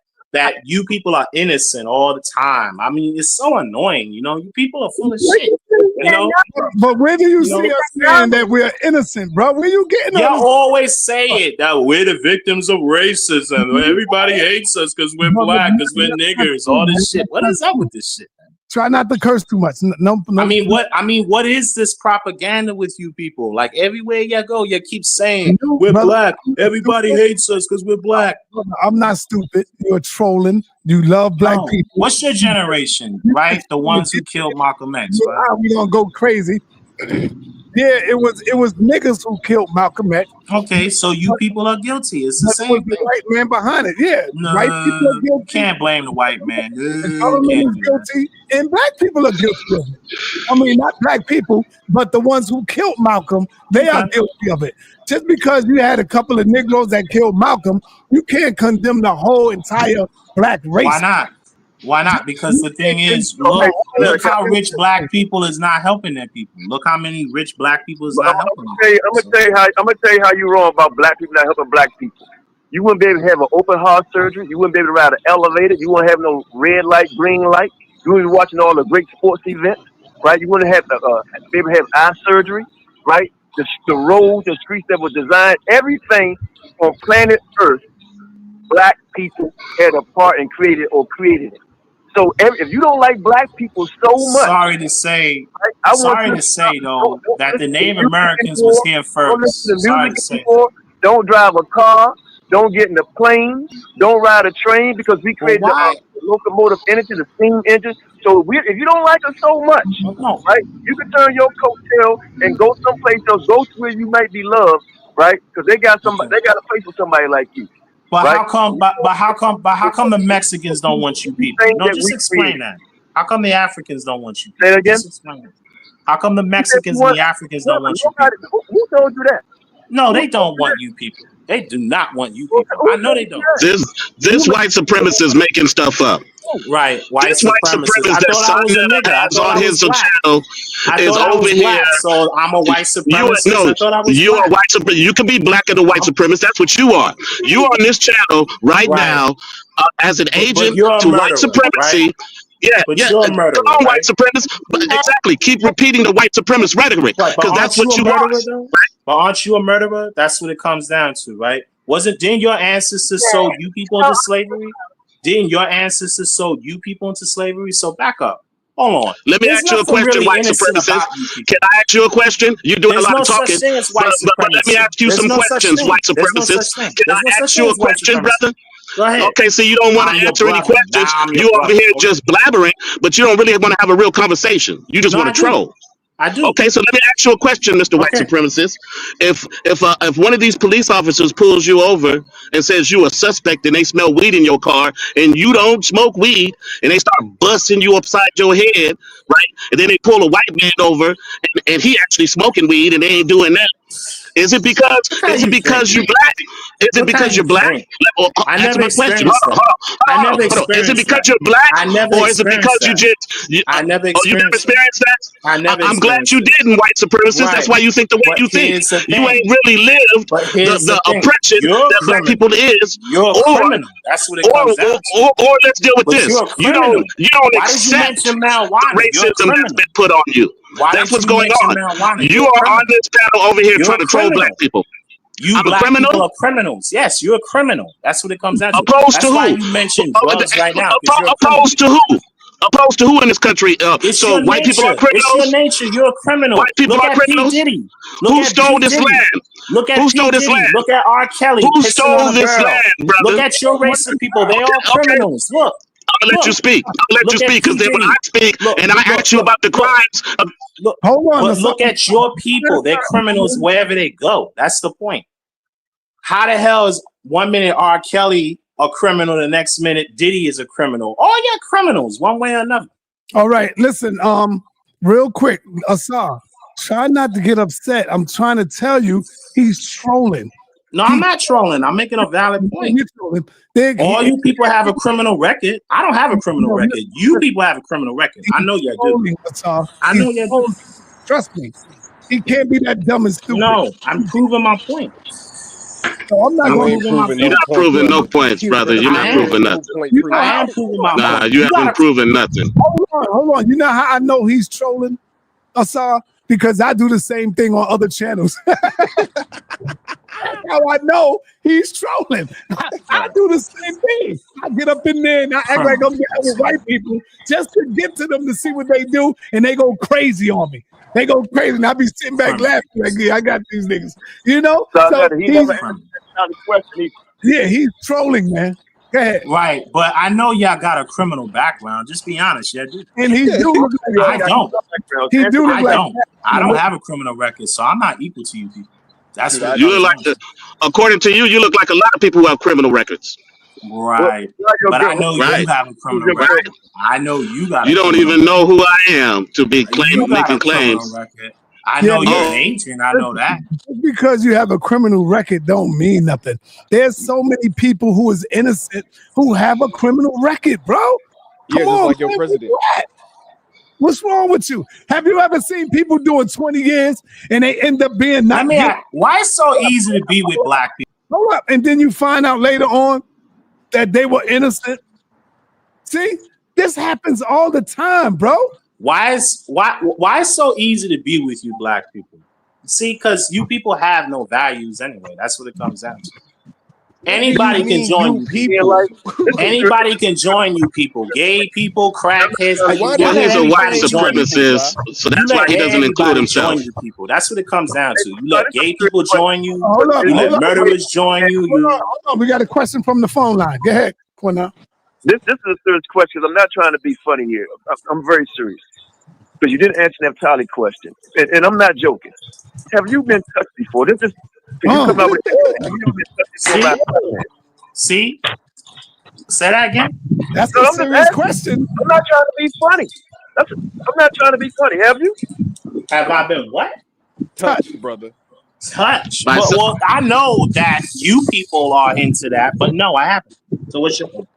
you people are innocent all the time? I mean, it's so annoying, you know. You people are full of shit, you know. But where do you see us saying that we're innocent, bro? Where you getting? Y'all always say it that we're the victims of racism. Everybody hates us because we're black, because we're niggers. All this shit. What is up with this shit? Try not to curse too much. No. I mean, what is this propaganda with you people? Like everywhere you go, you keep saying we're black. Everybody hates us because we're black. I'm not stupid. You're trolling. You love black people. What's your generation, right? The ones who killed Malcolm X, right? We don't go crazy. Yeah, it was niggas who killed Malcolm X. Okay, so you people are guilty. It's the same thing. The white man behind it. Yeah, white people are guilty. Can't blame the white man. Guilty, and black people are guilty of it. I mean, not black people, but the ones who killed Malcolm, they are guilty of it. Just because you had a couple of Negroes that killed Malcolm, you can't condemn the whole entire black race. Why not? Why not? Because the thing is, look how rich black people is not helping their people. Look how many rich black people is not helping them. I'm gonna tell you how you're wrong about black people not helping black people. You wouldn't be able to have an open heart surgery. You wouldn't be able to ride an elevator. You wouldn't have no red light, green light. You wouldn't be watching all the great sports events, right? You wouldn't have to be able to have eye surgery, right? The roads, the streets that were designed, everything on planet Earth, black people had a part in created it. So if you don't like black people so much, sorry to say though that the Native Americans was here first. Don't drive a car, don't get in the plane, don't ride a train because we created the locomotive energy, the steam engine. So if you don't like us so much, right, you can turn your coattail and go someplace else, go to where you might be loved, right? Because they got a place for somebody like you. But right? how come the Mexicans don't want you people? No, just explain that. How come the Africans don't want you people? Say it again. Just explain it. How come the Mexicans and the Africans don't want you people? Who told you that? No, they don't want you people. They do not want you people. I know they don't. This white supremacist making stuff up. Right, white supremacist. I thought I was a nigga. I thought on his channel is over here. So I'm a white supremacist. You are white supremacist. You can be black and a white supremacist. That's what you are. You are on this channel right now as an agent to white supremacy. Right? Yeah, you're a murderer, right? White supremacists. But exactly. Keep repeating the white supremacist rhetoric because that's what you are. Right? But aren't you a murderer? That's what it comes down to, right? Didn't your ancestors sold you people into slavery? Didn't your ancestors sold you people into slavery? So back up. Hold on. Let me ask you a question, white supremacist. Can I ask you a question? You're doing a lot of talking. But let me ask you some questions, white supremacist. Can I ask you a question, brother? Go ahead. Okay, so you don't want to answer any questions. You over here just blabbering, but you don't really want to have a real conversation. You just want to troll. I do. Okay, so let me ask you a question, Mr. White Supremacist. If one of these police officers pulls you over and says you a suspect and they smell weed in your car and you don't smoke weed and they start busting you upside your head, right? And then they pull a white man over and he actually smoking weed and they ain't doing that. Is it because you're black? Is it because you're black? I never experienced that. Is it because you're black? Or is it because I never experienced that? I'm glad you didn't, white supremacists. Right. That's why you think the way you think. You ain't really lived the oppression that black people is. You're a criminal. That's what it comes down to. Or let's deal with this. You don't accept racism that's been put on you. That's what's going on. You are on this channel over here trying to troll black people. You black people are criminals. Yes, you're a criminal. That's what it comes down to. Opposed to who? That's why you mentioned drugs right now. Opposed to who? Opposed to who in this country? So white people are criminals. It's your nature. You're a criminal. White people are criminals. Who stole this land? Look at who stole this land? Look at R. Kelly. Who stole this land, brother? Look at your race of people. They are criminals. Look. I'll let you speak. I'll let you speak because then when I speak and I ask you about the crimes. Hold on. Look at your people. They're criminals wherever they go. That's the point. How the hell is 1 minute R. Kelly a criminal, the next minute Diddy is a criminal? All y'all criminals, one way or another. All right, listen. real quick, Asar, try not to get upset. I'm trying to tell you, he's trolling. No, I'm not trolling. I'm making a valid point. All you people have a criminal record. I don't have a criminal record. You people have a criminal record. I know you do. I know you do. Trust me. He can't be that dumb and stupid. No, I'm proving my point. No, I'm not going to You're not proving no points, brother. You're not proving nothing. I am proving my point. Nah, you haven't proven nothing. Hold on. You know how I know he's trolling, Asar? Because I do the same thing on other channels. That's how I know he's trolling. I do the same thing. I get up in there and I act like I'm getting with white people just to get to them to see what they do, and they go crazy on me. They go crazy, and I be sitting back laughing like, yeah, I got these niggas. You know? So he's trolling, man. Go ahead. Right, but I know y'all got a criminal background. Just be honest, yeah, dude. And he do look like I don't. He do look like I don't have a criminal record, so I'm not equal to you people. That's what you look like. According to you, you look like a lot of people who have criminal records. Right, but I know you have a criminal record. I know you got. You don't even know who I am to be making claims. I know you're an agent. I know that. Just because you have a criminal record don't mean nothing. There's so many people who is innocent who have a criminal record, bro. Come on, just like your president. What's wrong with you? Have you ever seen people doing 20 years and they end up being not? Why it's so easy to be with black people? Hold up, and then you find out later on that they were innocent. See, this happens all the time, bro. Why it's so easy to be with you black people? See, because you people have no values anyway. That's what it comes down to. Anybody can join you people. Anybody can join you people. Gay people, crackheads. Well, he's a white supremacist, so that's why he doesn't include himself. You people. That's what it comes down to. You let gay people join you. You let murderers join you. Hold on. We got a question from the phone line. Go ahead, Quina. This is a serious question. I'm not trying to be funny here. I'm very serious. Because you didn't answer Neptali's question. And I'm not joking. Have you been touched before? This is you come out with See? Say that again? That's a serious question. I'm not trying to be funny. I'm not trying to be funny. Have you? Have I been what? Touched, brother. Touched. Well, I know that you people are into that, but no, I haven't. So what's your point?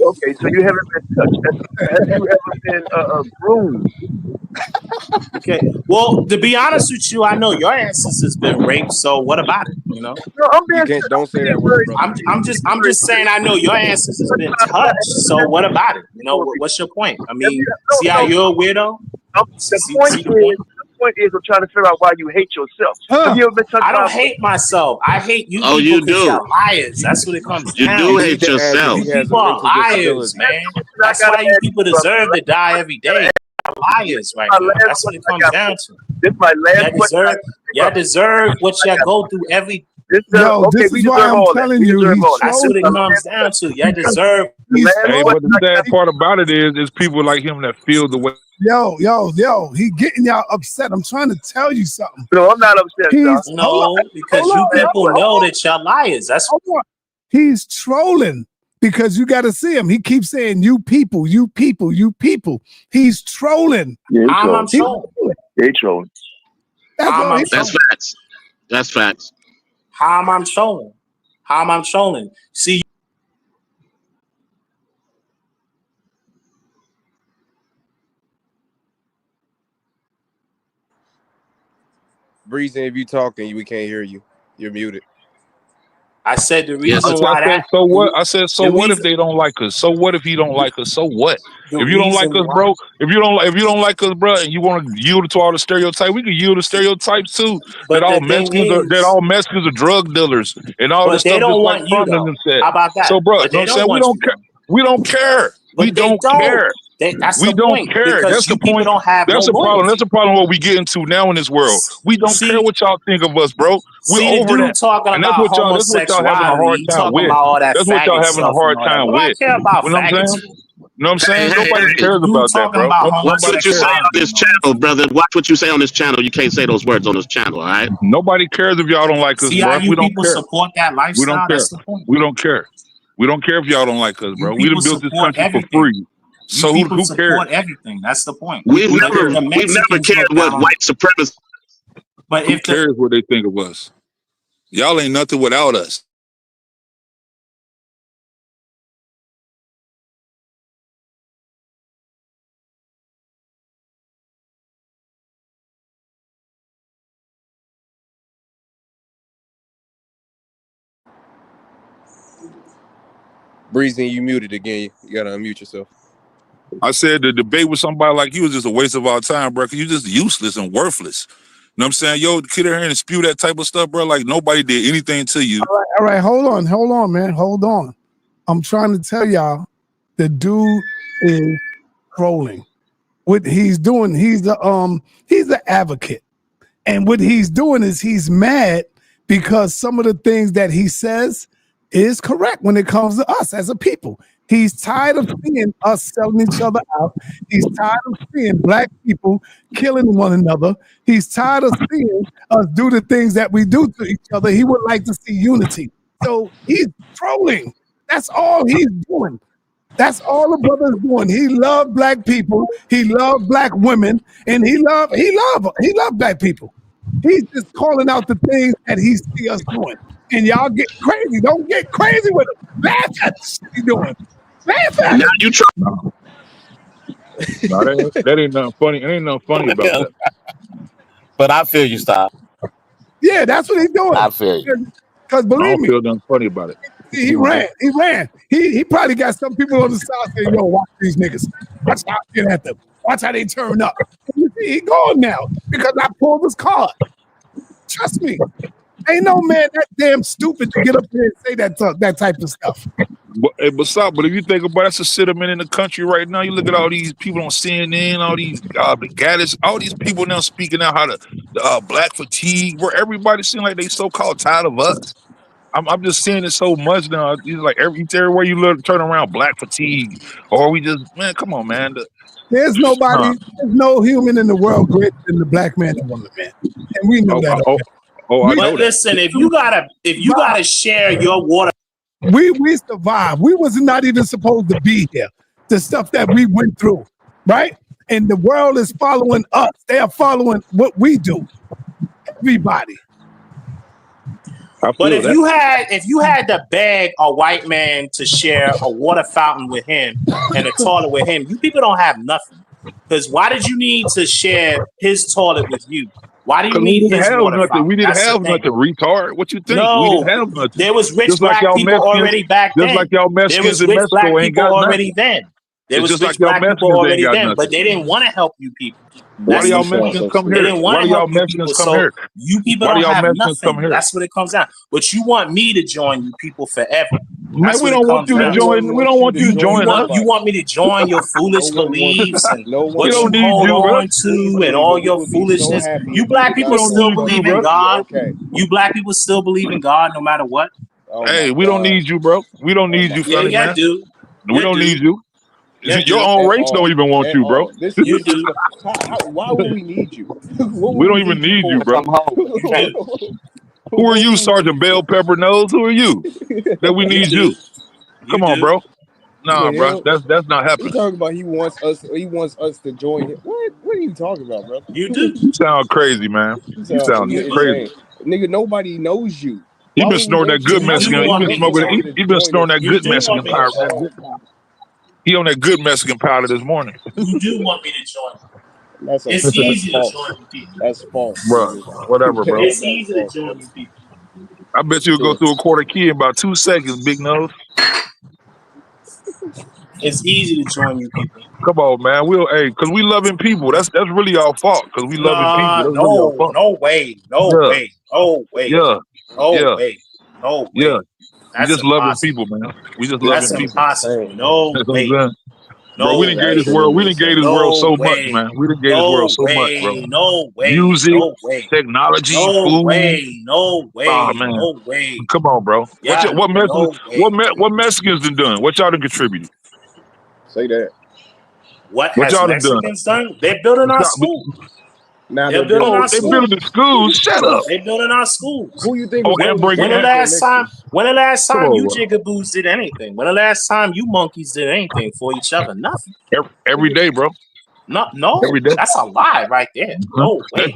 Okay, so you haven't been touched. Have you ever been groomed? Okay. Well, to be honest with you, I know your ancestors been raped. So what about it? You know. No, don't say that word, brother. I'm just saying I know your ancestors been touched. So what about it? You know, what's your point? I mean, see how you're a weirdo. The point is, I'm trying to figure out why you hate yourself. Have you ever been touched? I don't hate myself. I hate you. Oh, you do. You're liars. That's what it comes down. You do hate yourself. You people are liars, man. That's why you people deserve to die every day. Liars, right now. That's what it comes down to. This is my last question. You deserve what you go through every. This is why I'm telling you. That's what it comes down to. You deserve. Hey, but the sad part about it is people like him that feel the way. Yo, he getting y'all upset. I'm trying to tell you something. No, I'm not upset. No, because you people know that y'all liars. That's he's trolling because you got to see him. He keeps saying you people, you people, you people. He's trolling. Yeah, I'm trolling. He's trolling. That's facts. That's facts. How am I trolling? How am I trolling? See. Breezy, if you talking, we can't hear you. You're muted. I said the reason why that. So what? I said so. What if they don't like us? So what if he don't like us? So what? If you don't like us, bro. If you don't like us, bro, and you want to yield to all the stereotypes, we can yield to stereotypes too. That all Mexicans are drug dealers and all this stuff. They don't want you. How about that? So, bro, you know what I'm saying? We don't care. We don't care. That's we the don't point, care. That's the point. That's the problem. That's the problem. What we get into now in this world. We don't care what y'all think of us, bro. We're over that. And that's what y'all having a hard time with. That's what y'all having a hard time with. You know what I'm saying? Nobody cares about that, bro. Watch what you say on this channel, brother. Watch what you say on this channel. You can't say those words on this channel, all right? Nobody cares if y'all don't like us, bro. We don't care. Support that lifestyle. We don't care. We don't care. We don't care if y'all don't like us, bro. We done built this country for free. So people who support cares? everything. That's the point. We've But never the Mexicans cared look what down on. white supremacy. But Who if the cares what they think of us? Y'all ain't nothing without us. Breezy, you muted again. You gotta unmute yourself. I said the debate with somebody like you is just a waste of our time, bro. Cause you just useless and worthless. You know what I'm saying? Yo, get in here and spew that type of stuff, bro. Like nobody did anything to you. All right, hold on, man. Hold on. I'm trying to tell y'all, the dude is trolling. What he's doing, he's the advocate. And what he's doing is he's mad because some of the things that he says is correct when it comes to us as a people. He's tired of seeing us selling each other out. He's tired of seeing black people killing one another. He's tired of seeing us do the things that we do to each other. He would like to see unity. So he's trolling. That's all he's doing. That's all the brother's doing. He loved black people. He loved black women, and he loved black people. He's just calling out the things that he see us doing. And y'all get crazy. Don't get crazy with him. Laugh at the shit he's doing. Laugh at Now it. you try. No, that ain't nothing funny. It ain't nothing funny about that. But I feel you, stop. Yeah, that's what he's doing. I feel you. Because I believe don't me, feel nothing funny about it. he ran. He probably got some people on the side saying, yo, watch these niggas. Watch how I get at them. Watch how they turn up. And you see, he gone now because I pulled his card. Trust me. Ain't no man that damn stupid to get up there and say that type of stuff. But if you think about it, that's a sentiment in the country right now. You look at all these people on CNN, all these the Gaddis, all these people now speaking out how the black fatigue, where everybody seems like they so-called tired of us. I'm just seeing it so much now. It's like everywhere you look, turn around, black fatigue, or we just come on, man. There's no human in the world greater than the black man and woman, man, and we know that. I know listen, if you gotta share your water, we survived. We was not even supposed to be here. The stuff that we went through, right? And the world is following us. They are following what we do. Everybody. But if you had to beg a white man to share a water fountain with him and a toilet with him, you people don't have nothing. Because why did you need to share his toilet with you? Why do you need his water fountain? We didn't have nothing, retard. What you think? No, we didn't have nothing. There was rich just black like people already back then. Just like y'all Mexicans in Mexico ain't got nothing. There was rich black people already then, but they didn't want to help you people. Why do y'all Mexicans come here? Why do y'all Mexicans come here? You people don't have nothing. That's what it comes down. But you want me to join you people forever. Man, we don't want you to join. We don't want you to join us. You want me to join your foolish beliefs and what you hold on to and all your foolishness. You black people still believe in God. You black people still believe in God no matter what. Hey, we don't need you, bro. We don't need you, funny man. Do. We don't need you. Your own race don't even want you, bro. You do. Why would we need you? We don't even need you, bro. Who are you, Sergeant Bell Pepper Nose? Who are you? That we need you. Come on, bro. Nah, bro. That's not happening. He's talking about he wants us to join him. What are you talking about, bro? You do. You sound crazy, man. You sound crazy. Nigga, nobody knows you. He been snorting that good Mexican. He been snorting that good Mexican powder. He on that good Mexican powder this morning. You do want me to join. It's easy to join you people. That's false. Bro, whatever, bro. It's easy to join you people. I bet you'll go through a quarter key in about 2 seconds, big nose. It's easy to join you people. Come on, man. Because we loving people. That's really our fault. Because we loving people. No way. Yeah. We just loving people, man. We just loving people. That's impossible. No way. Bro, we done gave this world. We done gave this world so much, man. We done gave this world so much, bro. No way. Music, technology, food. No way. Oh, man. No way. Come on, bro. Yeah, what Mexicans done? What y'all done contributed? Say that. What has y'all Mexicans done? They're building our schools. Now they're building our schools. They're building schools. Shut up. They're building our schools. Who you think? And breaking when the last time? When the last Come time you on, bro. jigaboos did anything? When the last time you monkeys did anything for each other? Nothing. Every day, bro. No, Every day. that's a lie right there. No way.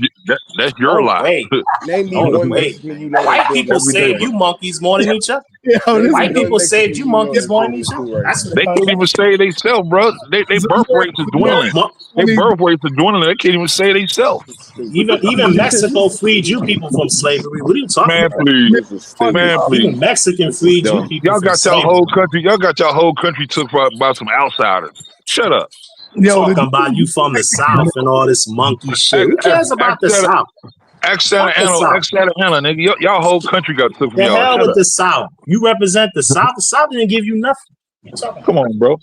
That's your No lie. way. Name me No one way. Mexican you know White that's doing people that Every day, save bro. you monkeys more than each other. Name White me one people saved Mexican you you know monkeys that's more doing than each this other. too right That's now. what the They fuck. can't even say they self, bro. They birth rates are dwindling. Their birth rates are dwindling. They can't even say they self. Even Mexico freed you people from slavery. What are you talking Man, about? please. This is stupid. Man, please. Even Mexican This is freed you dumb. people Y'all from got your slavery. whole country. Y'all got your whole country took by some outsiders. Shut up. Yo, Talking about you from the South and all this monkey shit. Who cares about the South? Santa Fuck the South. Ana, nigga. Y'all whole country got took from The y'all. hell Shut with up. the South. You represent the South. The South didn't give you nothing. What you talking about? Come on, bro.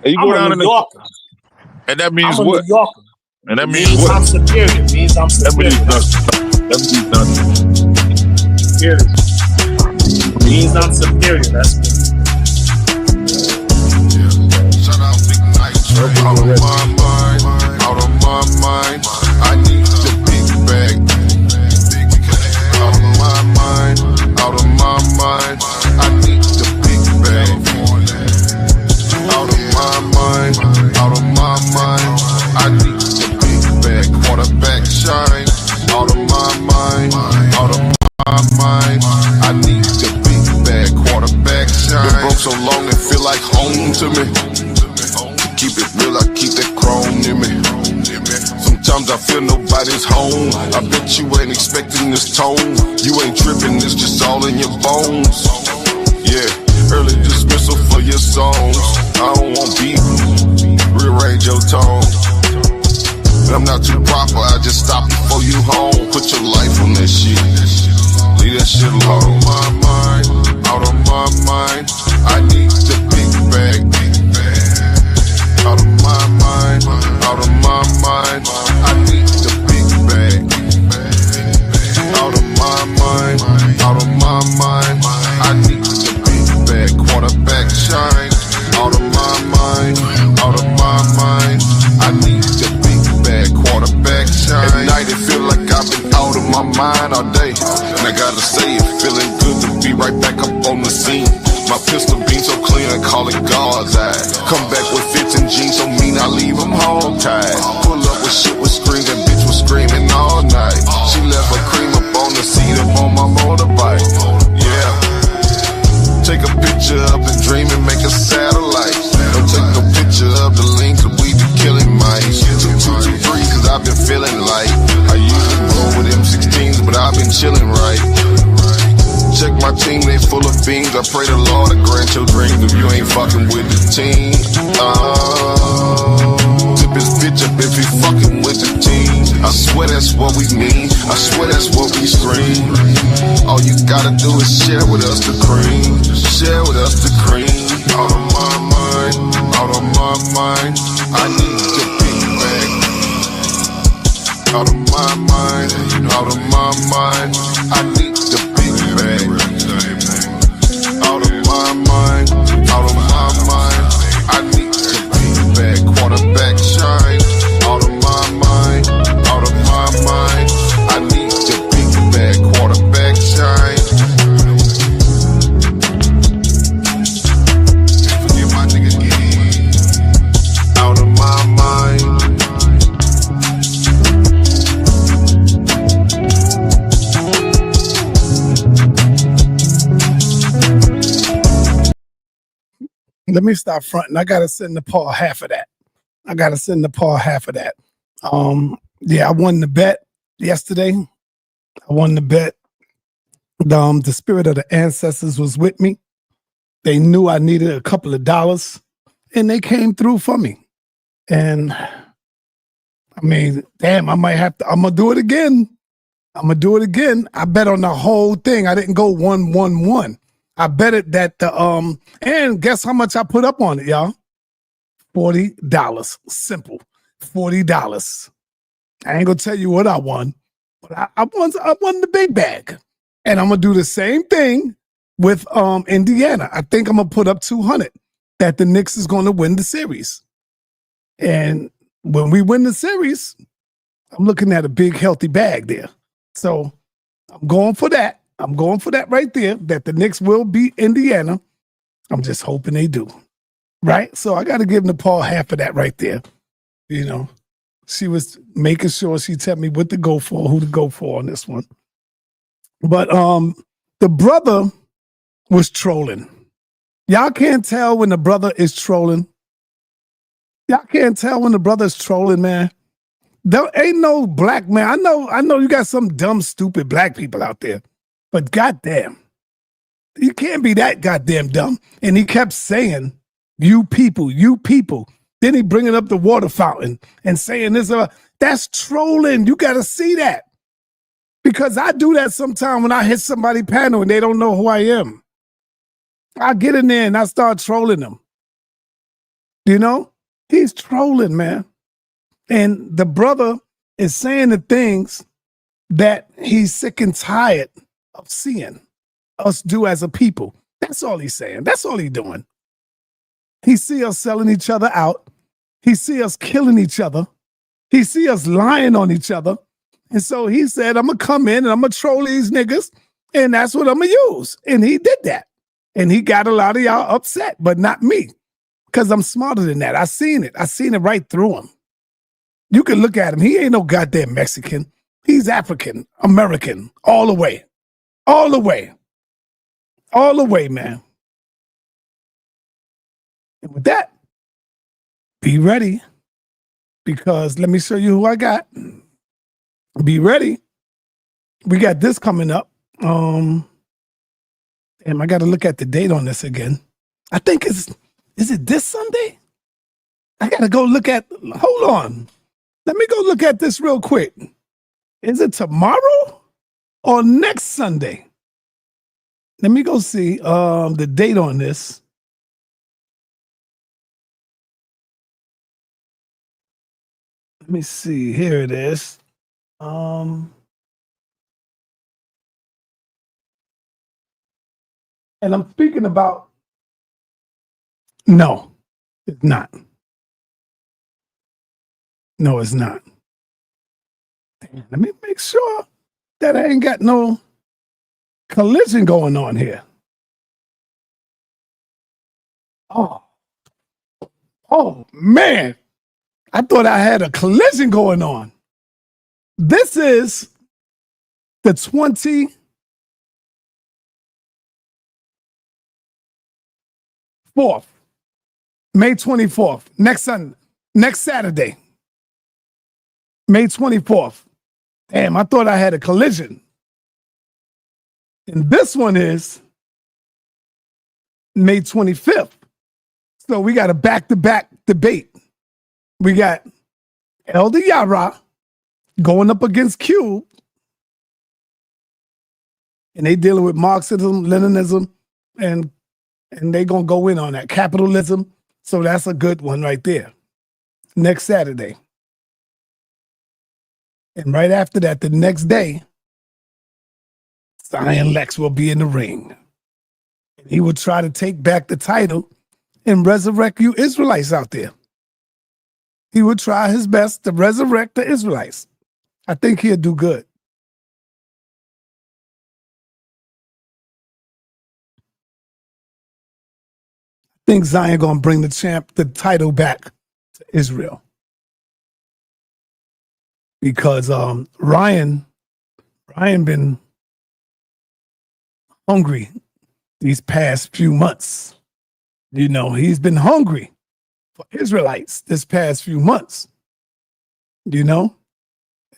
And you I'm go a down New in the, Yorker. and that I'm means a what? New Yorker. And that It means means what? I'm superior. It means I'm That superior. means nothing. That means nothing. Period. It means I'm superior. That's what. Shout out Big Night Train. Out of my mind, out of my mind. I need the big bag. Out of my mind, out of my mind. I need the big bag. Out of my mind, out of my mind. I need the big bag. Quarterback shine. Out of my mind, out of my mind. I need the big bag. Quarterback shine. Been broke so long it feel like home to me. Keep it real, I keep that chrome in me. Sometimes I feel nobody's home. I bet you ain't expecting this tone. You ain't tripping, it's just all in your bones. Yeah, early dismissal for your songs. I don't want beef, rearrange your tone. I'm not too proper, I just stop before you home. Put your life on that shit, leave that shit alone. Out of my mind, out of my mind. I need the big bag. Out of my mind, out of my mind. I need the big bag. Out of my mind, out of my mind. I need the big bag. Quarterback shine. Out of my mind, out of my mind. I need the big bag. Quarterback shine. At night it feel like I've been out of my mind all day. And I gotta say it feeling good to be right back up on the scene. My pistol beam so clean, I call it God's eye. Come back with fits and jeans, so mean I leave them home tied. Pull up with shit with screams, that bitch was screaming all night. She left her cream up on the seat up on my motorbike. Yeah. Take a picture of the dream and make a satellite. Don't take no picture of the link, cause we be killing mice. 223, cause I've been feeling light. I usually roll with M16s, but I've been chilling right. Check my team, they full of beans. I pray the Lord to grant your dreams if you ain't fucking with the team. Tip his bitch up if he fucking with the team. I swear that's what we mean. I swear that's what we scream. All you gotta do is share with us the cream. Share with us the cream. Out of my mind, out of my mind. I need the big bag. Out of my mind, out of my mind. I need the big bag. Out of my mind, out of my mind. I need the big bag. Quarterback shine. Out of my mind, out of my mind. I need the big bag. Quarterback shine. Forget my nigga again. Out of my mind. Let me stop fronting. I gotta send Nepal half of that. Yeah, I won the bet yesterday. I won the bet. The spirit of the ancestors was with me. They knew I needed a couple of dollars, and they came through for me. And I mean, damn, I'm gonna do it again. I bet on the whole thing. I didn't go 1-1-1. I bet it that and guess how much I put up on it, y'all? $40. Simple. $40. I ain't gonna tell you what I won, but I won the big bag. And I'm gonna do the same thing with Indiana. I think I'm gonna put up 200 that the Knicks is gonna win the series. And when we win the series, I'm looking at a big healthy bag there. So I'm going for that. I'm going for that right there, that the Knicks will beat Indiana. I'm just hoping they do. Right? So I got to give Nepal half of that right there. You know, she was making sure she tell me what to go for, who to go for on this one. But the brother was trolling. Y'all can't tell when the brother is trolling. Y'all can't tell when the brother is trolling, man. There ain't no black man. I know you got some dumb, stupid black people out there, but goddamn, you can't be that goddamn dumb. And he kept saying, you people. Then he bringing up the water fountain and saying this. That's trolling. You got to see that. Because I do that sometime when I hit somebody panel and they don't know who I am. I get in there and I start trolling them. You know? He's trolling, man. And the brother is saying the things that he's sick and tired of seeing us do as a people. That's all he's saying. That's all he's doing. He see us selling each other out. He see us killing each other. He see us lying on each other. And so he said, I'm going to come in and I'm going to troll these niggas, and that's what I'm going to use. And he did that. And he got a lot of y'all upset, but not me, because I'm smarter than that. I seen it. I seen it right through him. You can look at him. He ain't no goddamn Mexican. He's African, American, all the way. All the way. All the way, man. And with that, be ready, because let me show you who I got. Be ready. We got this coming up. Damn, I got to look at the date on this again. I think is it this Sunday? I got to go look at, hold on. Let me go look at this real quick. Is it tomorrow or next Sunday? Let me go see the date on this. Let me see. Here it is. And I'm speaking about, no, it's not. No, it's not. Damn, let me make sure that I ain't got no collision going on here. Oh man. I thought I had a collision going on. This is the 24th, May 24th, next Saturday, May 24th. Damn, I thought I had a collision. And this one is May 25th. So we got a back-to-back debate. We got Elder Yara going up against Cube. And they dealing with Marxism, Leninism, and they going to go in on that. Capitalism. So that's a good one right there. Next Saturday. And right after that, the next day, Zion Lex will be in the ring. And he will try to take back the title and resurrect you Israelites out there. He would try his best to resurrect the Israelites. I think he'll do good. I think Zion gonna bring the title back to Israel. Because Ryan been hungry these past few months. You know, he's been hungry for Israelites this past few months. You know?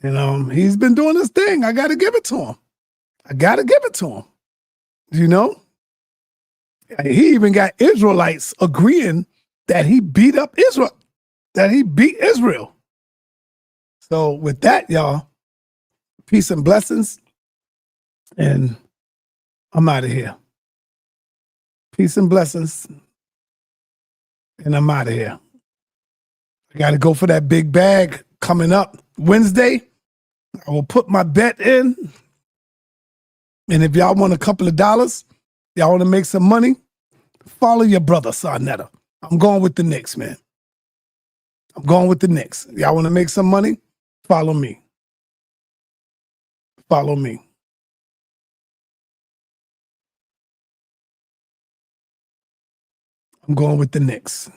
And he's been doing his thing. I got to give it to him. You know? He even got Israelites agreeing that he beat up Israel, that he beat Israel. So with that, y'all, peace and blessings. And I'm out of here. Peace and blessings. And I'm out of here. I got to go for that big bag coming up Wednesday. I will put my bet in. And if y'all want a couple of dollars, y'all want to make some money, follow your brother, sa.neter. I'm going with the Knicks, man. I'm going with the Knicks. Y'all want to make some money? Follow me. Follow me. I'm going with the Knicks.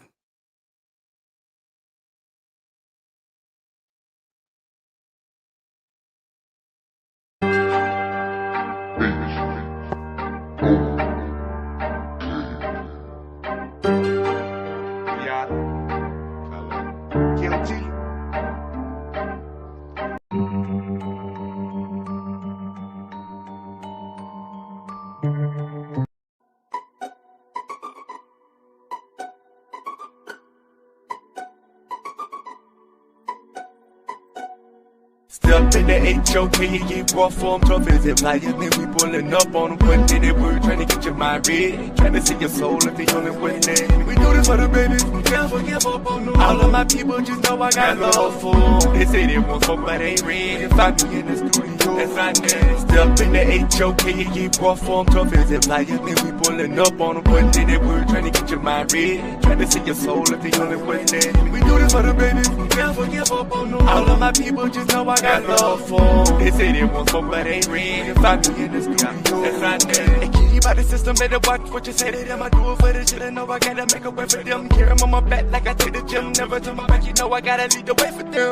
Step in the HOK, you get raw form tough as it flyers. Then we pulling up on them, putting it word, trying to get your mind read. Trying to see your soul if the only way there. We do this for the babies, never give up on them. All of my people just know I got love for them. They say they want smoke, but they red. If I be in the studio, that's sa.neter. Step in the HOK, you get raw form tough as it flyers. Then we pulling up on them, putting it word, trying to get your mind read. Trying to see your soul if the only way there. We do this for the babies, never give up on them. All of my people just know I got love for them. They say they want smoke, but they red. If I be in the studio, that's sa.neter. They keep by the system, better watch what you say to them. I do it for the shit, I know I gotta make a way for them. Carry them on my back like I take the gym. Never turn my back, you know I gotta lead the way for them.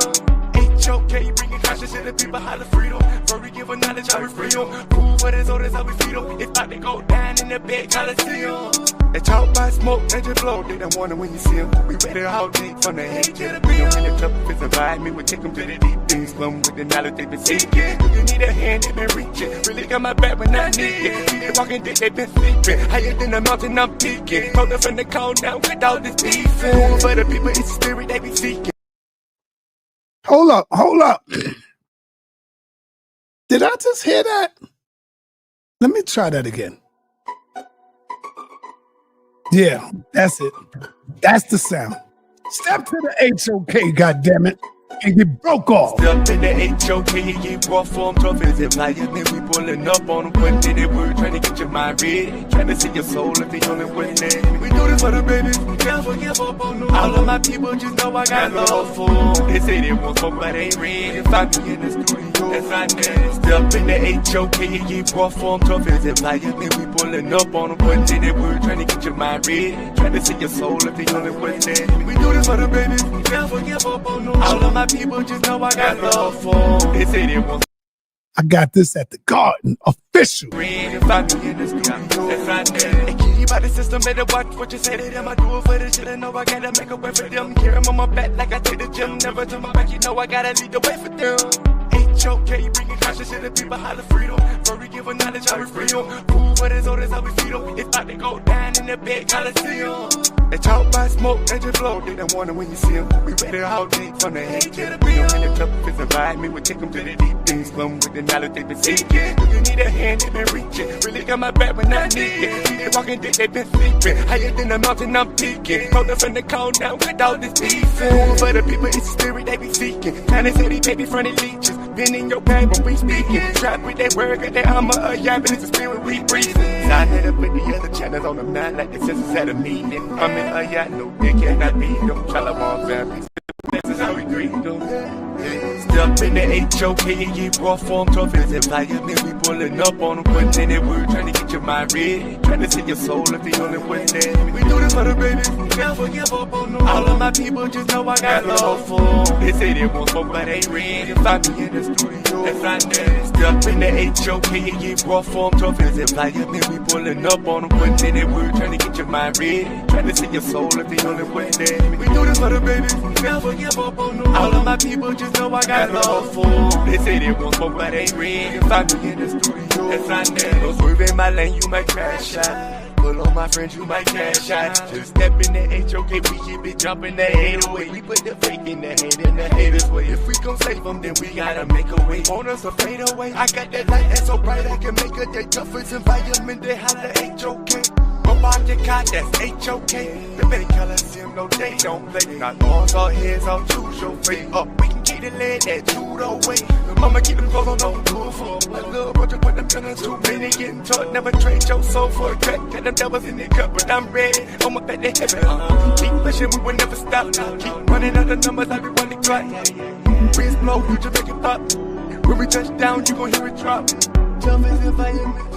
HOK, bringing conscious to the people, holler freedom. Furry giving knowledge, how we free them. Prove what is old, that's how we feed them. It's about to go down in the bed, Coliseum. They talk about smoke, they just flow. They don't want it when you see them. We ready all deep from the head to the bill. In the club, if it's a vibe, me, we take them to the deep things. Slum with the knowledge they been seeking. If you need a hand, they been reaching. Really got my back when I need it. See they walking dick, they been sleeping. Higher than the mountain, I'm peaking. Hold up from the cold down with all this beefing. For the people, it's the spirit they be seeking. Hold up. Did I just hear that? Let me try that again. Yeah, that's it. That's the sound. Step to the HOK, goddammit, and get broke off. Step in the HOK, you get raw form tough as it flyers. Then we pulling up on them, putting it word, trying to get your mind read. Trying to see your soul if the only way there. We do this for the babies, never give up on them. All of my people just know I got love for them. They say they want smoke, but they red. If I be in the studio, that's sa.neter. Step in the HOK, you get raw form tough as it flyers. Then we pulling up on them, putting it word, trying to get your mind read. Trying to see your soul if the only way there. We do this for the babies, never give up on them. All of my people just know I got love for them. They say they want. I got this at the Garden official. If I be in the studio, that's sa.neter. They keep by the system, better watch what you say to them. I do it for the shit, I know I gotta make a way for them. Carry them on my back like I take the gym. Never turn my back, you know I gotta lead the way for them. HOK, bringing conscious to the people, holler freedom. Furry giving knowledge, how we free them. Prove what is old, that's how we feed them. It's about to go down in the bed, Coliseum. They talk about smoke, they just flow. They don't want it when you see them. We ready all deep from the head to the bill. In the club, if it's a vibe, me, we take them to the deep things. Slum with the knowledge they been seeking. If you need a hand, they been reaching. Really got my back when I need it. See they walking dick, they been sleeping. Higher than the mountain, I'm peaking. Hold up from the cold down with all this beefing. For the people, it's the spirit they be seeking. Trying to say they baby from the leeches. Been in your pain when we speaking. Trap with that word, got that armor of yapping. It's the spirit we breathing. sa.neter put the other channels on them now like the sisters at a meeting. I'm in a yacht, no dick, cannot beat them. Shalom families. This is how we greet them. Step in the HOK, you get raw form tough as it flyers. Then we pulling up on them, putting it word, trying to get your mind read. Trying to see your soul if the only way there. We do this for the babies, never give up on them. All of my people just know I got love for them. They say they want smoke, but they red. If I be in the studio, that's sa.neter. Step in the HOK, you get raw form tough as it flyers. Then we pulling up on them, putting it word, trying to get your mind read. Trying to see your soul if the only way there. We do this for the babies, never give up on them. All of my people just know I got love for them. They say they want smoke, but they red. If I be in the studio, that's sa.neter. Don't swerve in my lane, you might crash out. Pull on my friends, you might cash out. Just step in the HOK, we keep it jumping the 808. We put the fake in the head and the haters way. If we gon' save them, then we gotta make a way. Want us to fade away. I got that light that's so bright, I can make a day tough as environment. They holler HOK. About your car, that's HOK. The big Coliseum, no, they don't play. Not arms or heads, I'll choose your fate. Up, we can keep the lead that judo way. The mama keep them clothes on, don't do it for a little brother, put them feelings too many. Getting taught, never trade your soul for a crack. Got them devils in the cup, but I'm ready. On my back, they heavy. Keep pushing, we will never stop. Keep running out the numbers, I be running clock. Breeze blow, you just make it pop. When we touch down, you gon' hear it drop. Tough as if I am